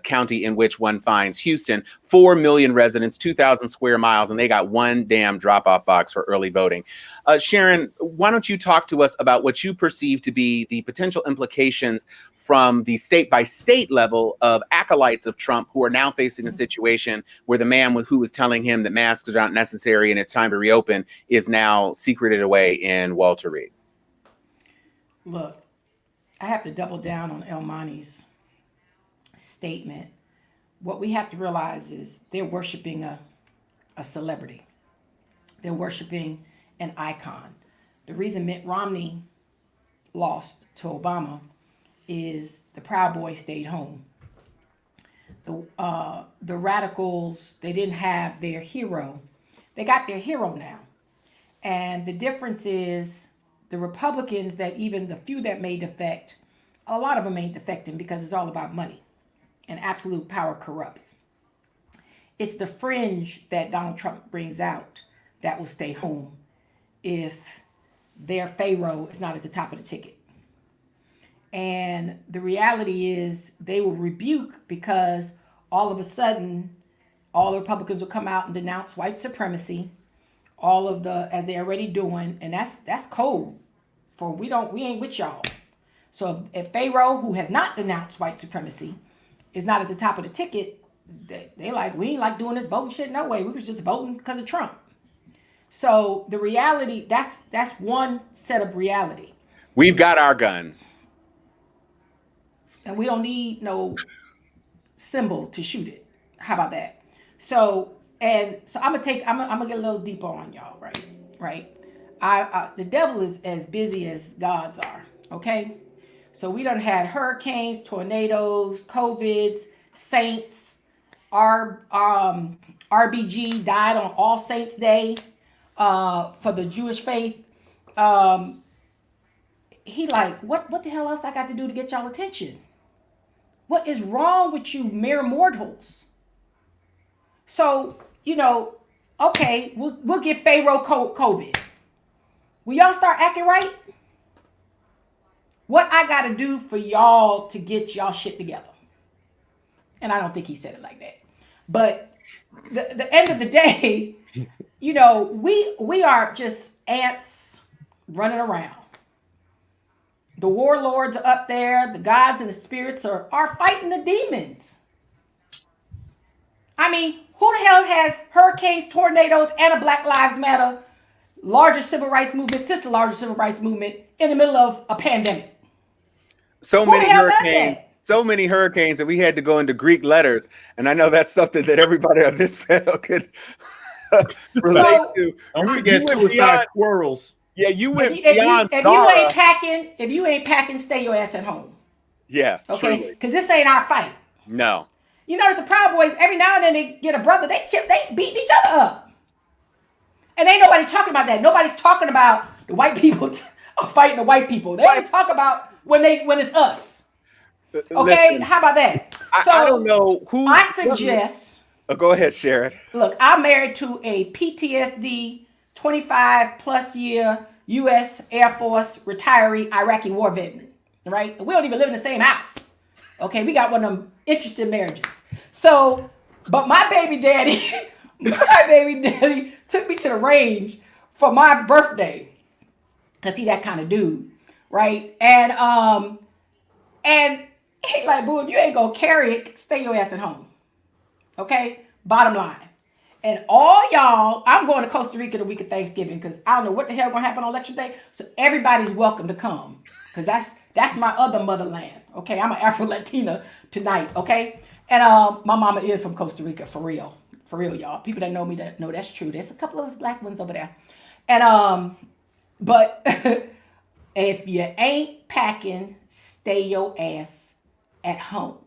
county in which one finds Houston. 4 million residents, 2,000 square miles, and they got one damn drop-off box for early voting. Sharon, why don't you talk to us about what you perceive to be the potential implications from the state-by-state level of acolytes of Trump who are now facing a situation where the man who was telling him that masks are not necessary and it's time to reopen is now secreted away in Walter Reed? Look, I have to double down on El Mani's statement. What we have to realize is they're worshiping a celebrity. They're worshiping an icon. The reason Mitt Romney lost to Obama is the Proud Boys stayed home. The radicals, they didn't have their hero. They got their hero now. And the difference is the Republicans, that even the few that may defect, a lot of them ain't defecting because it's all about money, and absolute power corrupts. It's the fringe that Donald Trump brings out that will stay home if their Pharaoh is not at the top of the ticket. And the reality is they will rebuke, because all of a sudden, all the Republicans will come out and denounce white supremacy, as they're already doing, and that's cold. For we ain't with y'all. So if Pharaoh, who has not denounced white supremacy, is not at the top of the ticket, they like, we ain't like doing this voting shit no way. We was just voting because of Trump. So the reality, that's one set of reality. We've got our guns. And we don't need no symbol to shoot it. How about that? So I'm gonna get a little deeper on y'all, right? The devil is as busy as gods are. Okay? So we done had hurricanes, tornadoes, COVIDs, saints. Our RBG died on All Saints Day for the Jewish faith. He like, what the hell else I got to do to get y'all attention? What is wrong with you mere mortals? So, okay, we'll give Pharaoh COVID. Will y'all start acting right? What I got to do for y'all to get y'all shit together? And I don't think he said it like that. But the end of the day, we are just ants running around. The warlords are up there. The gods and the spirits are fighting the demons. I mean, who the hell has hurricanes, tornadoes, and a Black Lives Matter largest civil rights movement since the largest civil rights movement in the middle of a pandemic? So many hurricanes that we had to go into Greek letters. And I know that's something that everybody on this panel could relate to. Don't forget suicide squirrels. Yeah, you went beyond. If you ain't packing, stay your ass at home. Yeah, okay. Because this ain't our fight. No. You notice the Proud Boys every now and then they get a brother. They beat each other up, and ain't nobody talking about that. Nobody's talking about the white people are fighting the white people. They only talk about when it's us. Okay, listen, how about that? So I don't know who. I suggest. Go ahead, Sharon. Look, I'm married to a PTSD 25 plus year U.S. Air Force retiree Iraqi war veteran, right? We don't even live in the same house. Okay, we got one of them interesting marriages. So, but my baby daddy took me to the range for my birthday because he that kind of dude, right? And he's like, boo, if you ain't gonna carry it, stay your ass at home. Okay, bottom line. And all y'all, I'm going to Costa Rica the week of Thanksgiving because I don't know what the hell gonna happen on election day. So everybody's welcome to come because that's my other motherland. Okay, I'm an Afro-Latina tonight. Okay, and my mama is from Costa Rica for real, y'all. People that know me that know that's true. There's a couple of us black ones over there, and but if you ain't packing, stay your ass at home.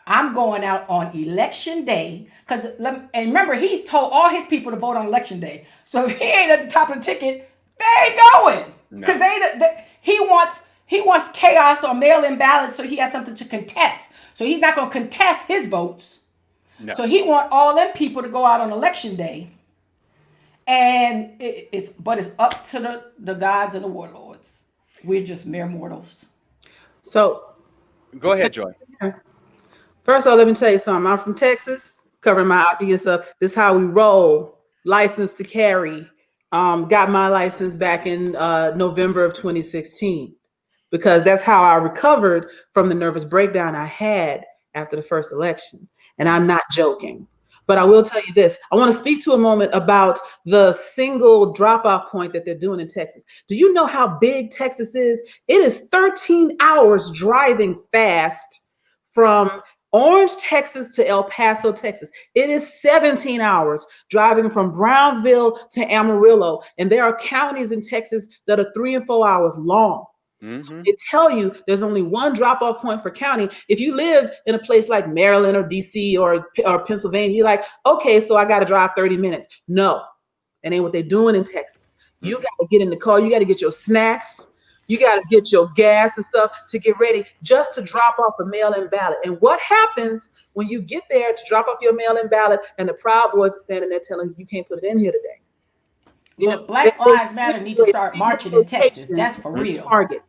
I'm going out on election day and remember he told all his people to vote on election day. So if he ain't at the top of the ticket, they ain't going because he wants chaos or mail-in ballots so he has something to contest. So he's not going to contest his votes. No. So he want all them people to go out on election day, and it's up to the gods and the warlords. We're just mere mortals. So go ahead, Joy. First of all, let me tell you something. I'm from Texas, covering my ID and stuff. This is how we roll. License to carry. Got my license back in November of 2016 because that's how I recovered from the nervous breakdown I had after the first election. And I'm not joking. But I will tell you this. I want to speak to a moment about the single drop-off point that they're doing in Texas. Do you know how big Texas is? It is 13 hours driving fast from Orange, Texas to El Paso, Texas. It is 17 hours driving from Brownsville to Amarillo. And there are counties in Texas that are 3 and 4 hours long. Mm-hmm. So they tell you there's only one drop-off point for county. If you live in a place like Maryland or DC or Pennsylvania, you're like, okay, so I got to drive 30 minutes. No, that ain't what they're doing in Texas. You got to get in the car. You got to get your snacks. You got to get your gas and stuff to get ready just to drop off a mail-in ballot. And what happens when you get there to drop off your mail-in ballot and the Proud Boys are standing there telling you can't put it in here today? Look, Black Lives Matter need to start marching in Texas. That's for real. Target.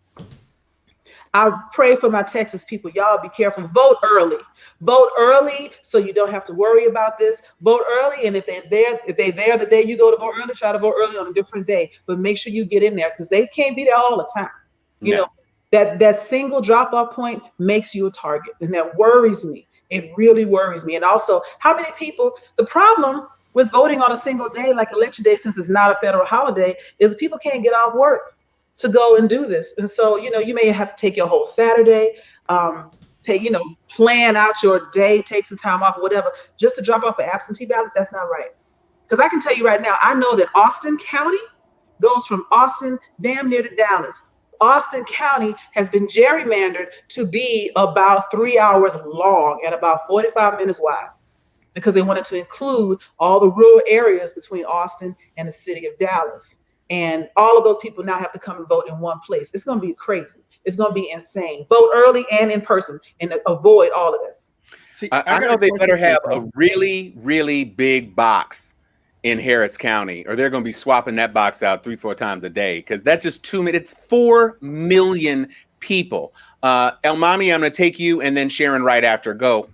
I pray for my Texas people. Y'all be careful. Vote early. Vote early so you don't have to worry about this. Vote early, and if they're there the day you go to vote early, try to vote early on a different day. But make sure you get in there because they can't be there all the time. You know, that single drop-off point makes you a target, and that worries me. It really worries me. And also, how many people? The problem with voting on a single day like election day, since it's not a federal holiday, is people can't get off work to go and do this. And so, you may have to take your whole Saturday, plan out your day, take some time off, whatever, just to drop off an absentee ballot. That's not right. Because I can tell you right now, I know that Austin County goes from Austin damn near to Dallas. Austin County has been gerrymandered to be about 3 hours long and about 45 minutes wide, because they wanted to include all the rural areas between Austin and the city of Dallas. And all of those people now have to come and vote in one place. It's going to be crazy. It's going to be insane. Vote early and in person and avoid all of this. See, I know they better have a really, really big box in Harris County, or they're going to be swapping that box out 3-4 times a day, because that's just too many. It's 4 million people. El Mami, I'm going to take you, and then Sharon right after. Go.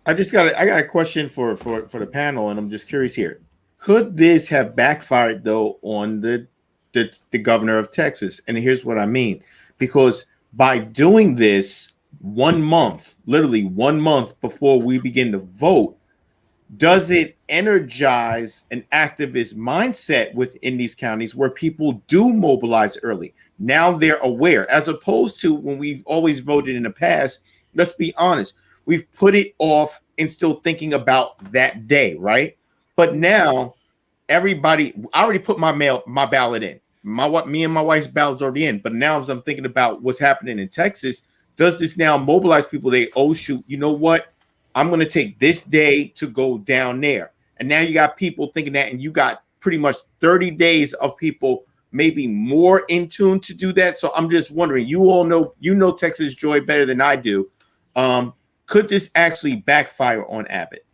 I got a question for the panel, and I'm just curious here. Could this have backfired though on the governor of Texas? And here's what I mean, because by doing this 1 month, literally 1 month before we begin to vote, does it energize an activist mindset within these counties where people do mobilize early? Now they're aware, as opposed to when we've always voted in the past. Let's be honest, we've put it off and still thinking about that day, right? But now everybody, I already put my ballot in. Me and my wife's ballot's already in. But now as I'm thinking about what's happening in Texas, does this now mobilize people? Oh shoot, you know what? I'm going to take this day to go down there. And now you got people thinking that, and you got pretty much 30 days of people maybe more in tune to do that. So I'm just wondering, you all know, Texas Joy better than I do. Could this actually backfire on Abbott?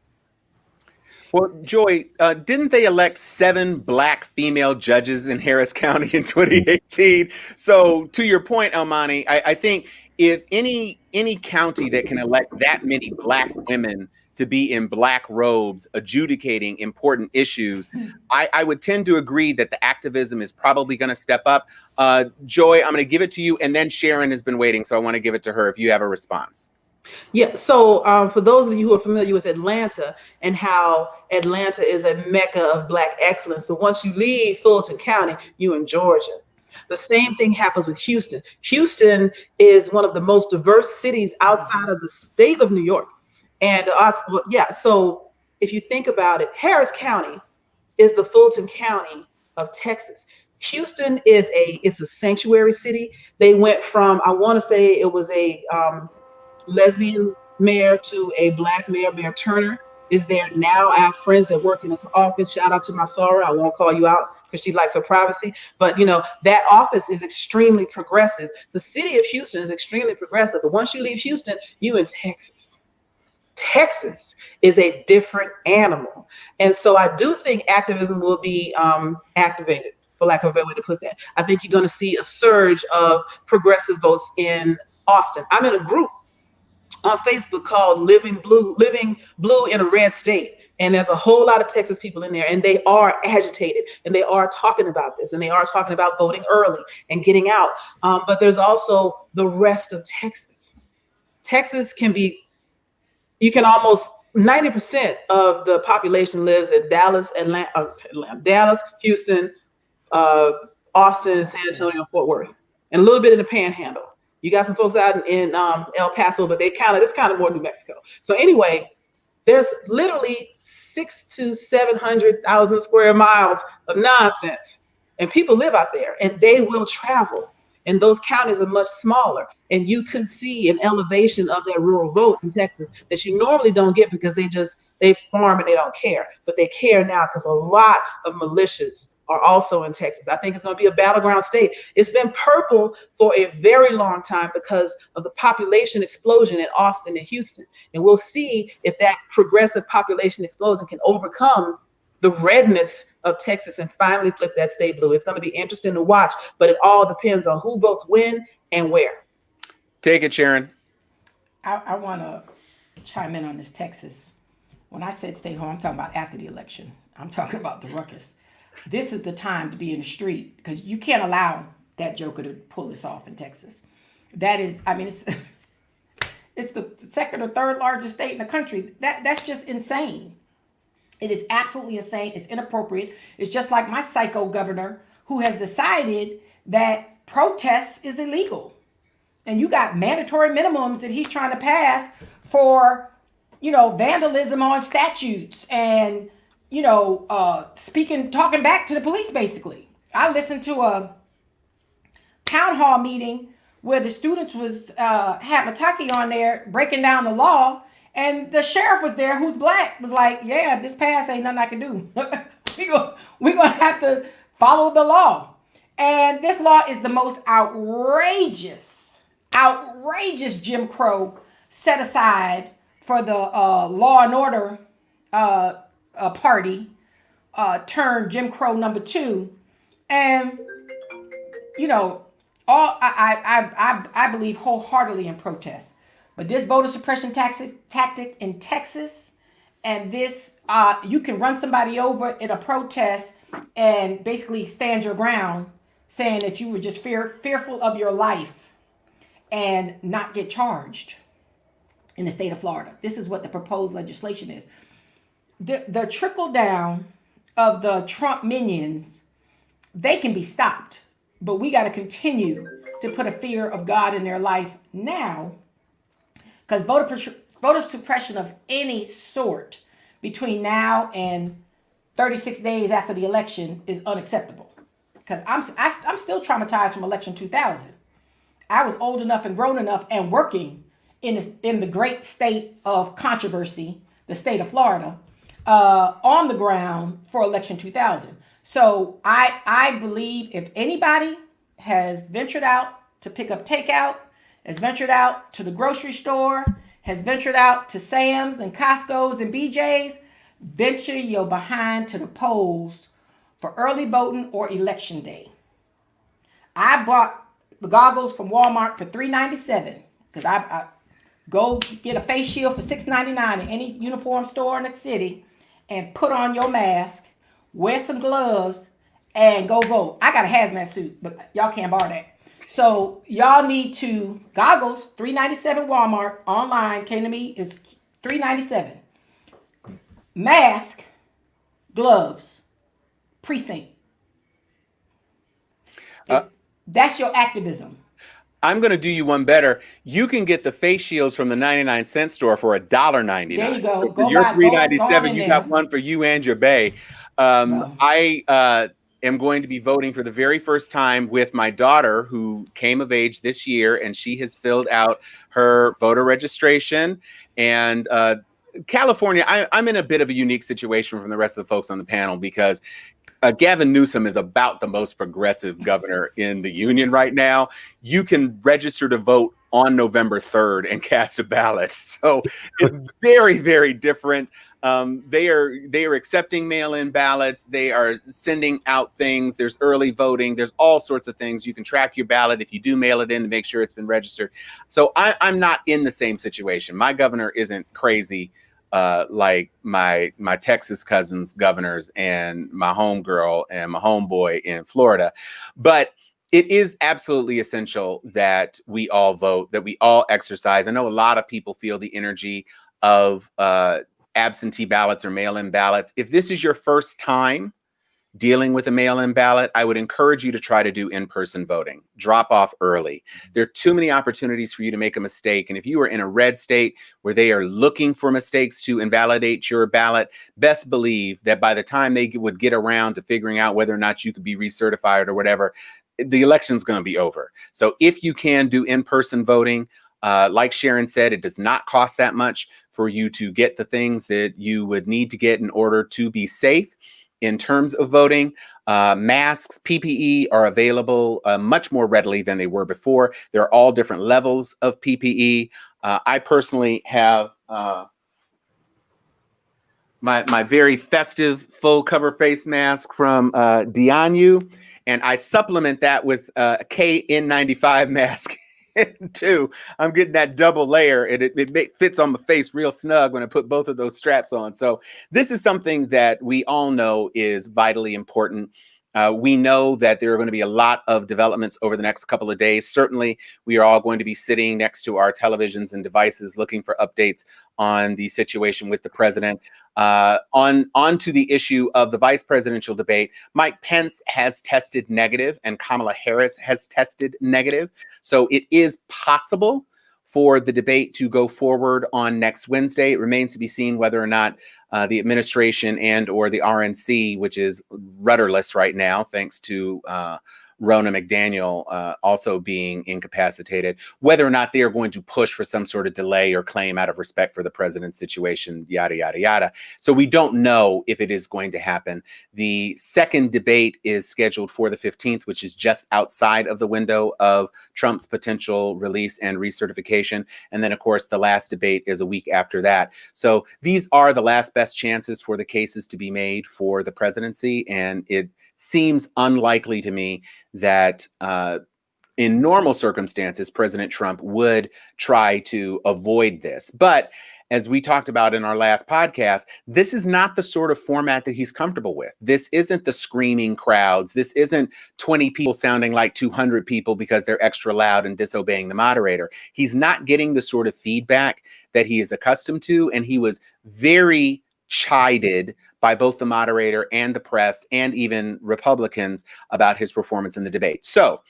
Well, Joy, didn't they elect 7 Black female judges in Harris County in 2018? So to your point, Elmani, I think if any county that can elect that many Black women to be in Black robes adjudicating important issues, I would tend to agree that the activism is probably going to step up. Joy, I'm going to give it to you, and then Sharon has been waiting, so I want to give it to her if you have a response. Yeah, so for those of you who are familiar with Atlanta and how Atlanta is a mecca of Black excellence, but once you leave Fulton County, you're in Georgia. The same thing happens with Houston. Houston is one of the most diverse cities outside of the state of New York. And so if you think about it, Harris County is the Fulton County of Texas. Houston is it's a sanctuary city. They went from, I want to say it was a lesbian mayor to a Black mayor. Mayor Turner is there now. I have friends that work in his office. Shout out to my soror. I won't call you out because she likes her privacy. But that office is extremely progressive. The city of Houston is extremely progressive. But once you leave Houston, you in Texas. Texas is a different animal. And so I do think activism will be activated, for lack of a better way to put that. I think you're going to see a surge of progressive votes in Austin. I'm in a group on Facebook called Living Blue in a Red State. And there's a whole lot of Texas people in there, and they are agitated, and they are talking about this, and they are talking about voting early and getting out. But there's also the rest of Texas. Texas you can almost 90% of the population lives in Dallas, Dallas, Houston, Austin, San Antonio, Fort Worth, and a little bit in the Panhandle. You got some folks out in El Paso, but it's kind of more New Mexico. So anyway, there's literally 600,000 to 700,000 square miles of nonsense, and people live out there, and they will travel. And those counties are much smaller, and you can see an elevation of that rural vote in Texas that you normally don't get because they farm and they don't care, but they care now because a lot of militias are also in Texas. I think it's going to be a battleground state. It's been purple for a very long time because of the population explosion in Austin and Houston. And we'll see if that progressive population explosion can overcome the redness of Texas and finally flip that state blue. It's going to be interesting to watch, but it all depends on who votes when and where. Take it, Sharon. I want to chime in on this Texas. When I said stay home, I'm talking about after the election. I'm talking about the ruckus. This is the time to be in the street because you can't allow that joker to pull this off in Texas. That is, it's the second or third largest state in the country. That's just insane. It is absolutely insane. It's inappropriate. It's just like my psycho governor who has decided that protests is illegal. And you got mandatory minimums that he's trying to pass for, vandalism on statutes and, talking back to the police, basically. I listened to town hall meeting where the students was had Mataki on there breaking down the law, and the sheriff was there, who's black, was like, "Yeah, this pass ain't nothing I can do. we gonna have to follow the law." And this law is the most outrageous Jim Crow set aside for the Law and Order party, turned Jim Crow number 2. And, you know, I believe wholeheartedly in protest. But this voter suppression tactic in Texas, and this, you can run somebody over in a protest and basically stand your ground, saying that you were just fearful of your life and not get charged in the state of Florida. This is what the proposed legislation is. The trickle down of the Trump minions, they can be stopped, but we got to continue to put a fear of God in their life now, because voter suppression of any sort between now and 36 days after the election is unacceptable. Because I'm still traumatized from election 2000. I was old enough and grown enough and working in the great state of controversy, the state of Florida, on the ground for election 2000. So I believe if anybody has ventured out to pick up takeout, has ventured out to the grocery store, has ventured out to Sam's and Costco's and BJ's, venture your behind to the polls for early voting or election day. I bought the goggles from Walmart for $3.97 because I go get a face shield for $6.99 in any uniform store in the city, and put on your mask, wear some gloves, and go vote. I got a hazmat suit, but y'all can't borrow that. So y'all need to, goggles, $3.97 Walmart, online, came to me, is $3.97. Mask, gloves, precinct. That's your activism. I'm going to do you one better. You can get the face shields from the 99-cent store for $1.99. There you go. So you're $3.97. You got one for you and your bae. I am going to be voting for the very first time with my daughter, who came of age this year, and she has filled out her voter registration. And California, I'm in a bit of a unique situation from the rest of the folks on the panel, because Gavin Newsom is about the most progressive governor in the union right now. You can register to vote on November 3rd and cast a ballot. So it's very, very different. They are accepting mail-in ballots. They are sending out things. There's early voting. There's all sorts of things. You can track your ballot if you do mail it in to make sure it's been registered. So I'm not in the same situation. My governor isn't crazy like my Texas cousins governors and my homegirl and my homeboy in Florida. But it is absolutely essential that we all vote, that we all exercise. I know a lot of people feel the energy of absentee ballots or mail-in ballots. If this is your first time dealing with a mail-in ballot, I would encourage you to try to do in-person voting. Drop off early. There are too many opportunities for you to make a mistake. And if you are in a red state where they are looking for mistakes to invalidate your ballot, best believe that by the time they would get around to figuring out whether or not you could be recertified or whatever, the election's going to be over. So if you can do in-person voting, like Sharon said, it does not cost that much for you to get the things that you would need to get in order to be safe. In terms of voting, masks, PPE are available much more readily than they were before. There are all different levels of PPE. I personally have my very festive full cover face mask from Dianu, and I supplement that with a KN95 mask too. I'm getting that double layer, and it fits on my face real snug when I put both of those straps on. So this is something that we all know is vitally important. We know that there are going to be a lot of developments over the next couple of days. Certainly, we are all going to be sitting next to our televisions and devices looking for updates on the situation with the president. On to the issue of the vice presidential debate, Mike Pence has tested negative and Kamala Harris has tested negative. So it is possible for the debate to go forward on next Wednesday. It remains to be seen whether or not the administration and or the RNC, which is rudderless right now, thanks to Ronna McDaniel also being incapacitated, whether or not they are going to push for some sort of delay or claim out of respect for the president's situation, yada, yada, yada. So we don't know if it is going to happen. The second debate is scheduled for the 15th, which is just outside of the window of Trump's potential release and recertification. And then, of course, the last debate is a week after that. So these are the last best chances for the cases to be made for the presidency. And it seems unlikely to me that in normal circumstances, President Trump would try to avoid this. But as we talked about in our last podcast, this is not the sort of format that he's comfortable with. This isn't the screaming crowds. This isn't 20 people sounding like 200 people because they're extra loud and disobeying the moderator. He's not getting the sort of feedback that he is accustomed to. And he was very chided by both the moderator and the press and even Republicans about his performance in the debate. So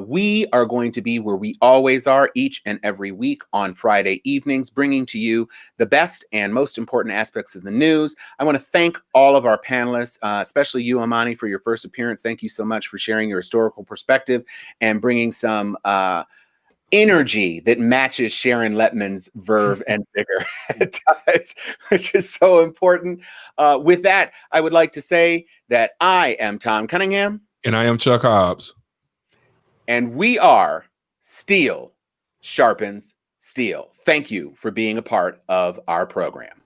we are going to be where we always are each and every week on Friday evenings, bringing to you the best and most important aspects of the news. I want to thank all of our panelists, especially you, Amani, for your first appearance. Thank you so much for sharing your historical perspective and bringing some energy that matches Sharon Lettman's verve and vigor at times, which is so important. With that, I would like to say that I am Tom Cunningham. And I am Chuck Hobbs. And we are Steel Sharpens Steel. Thank you for being a part of our program.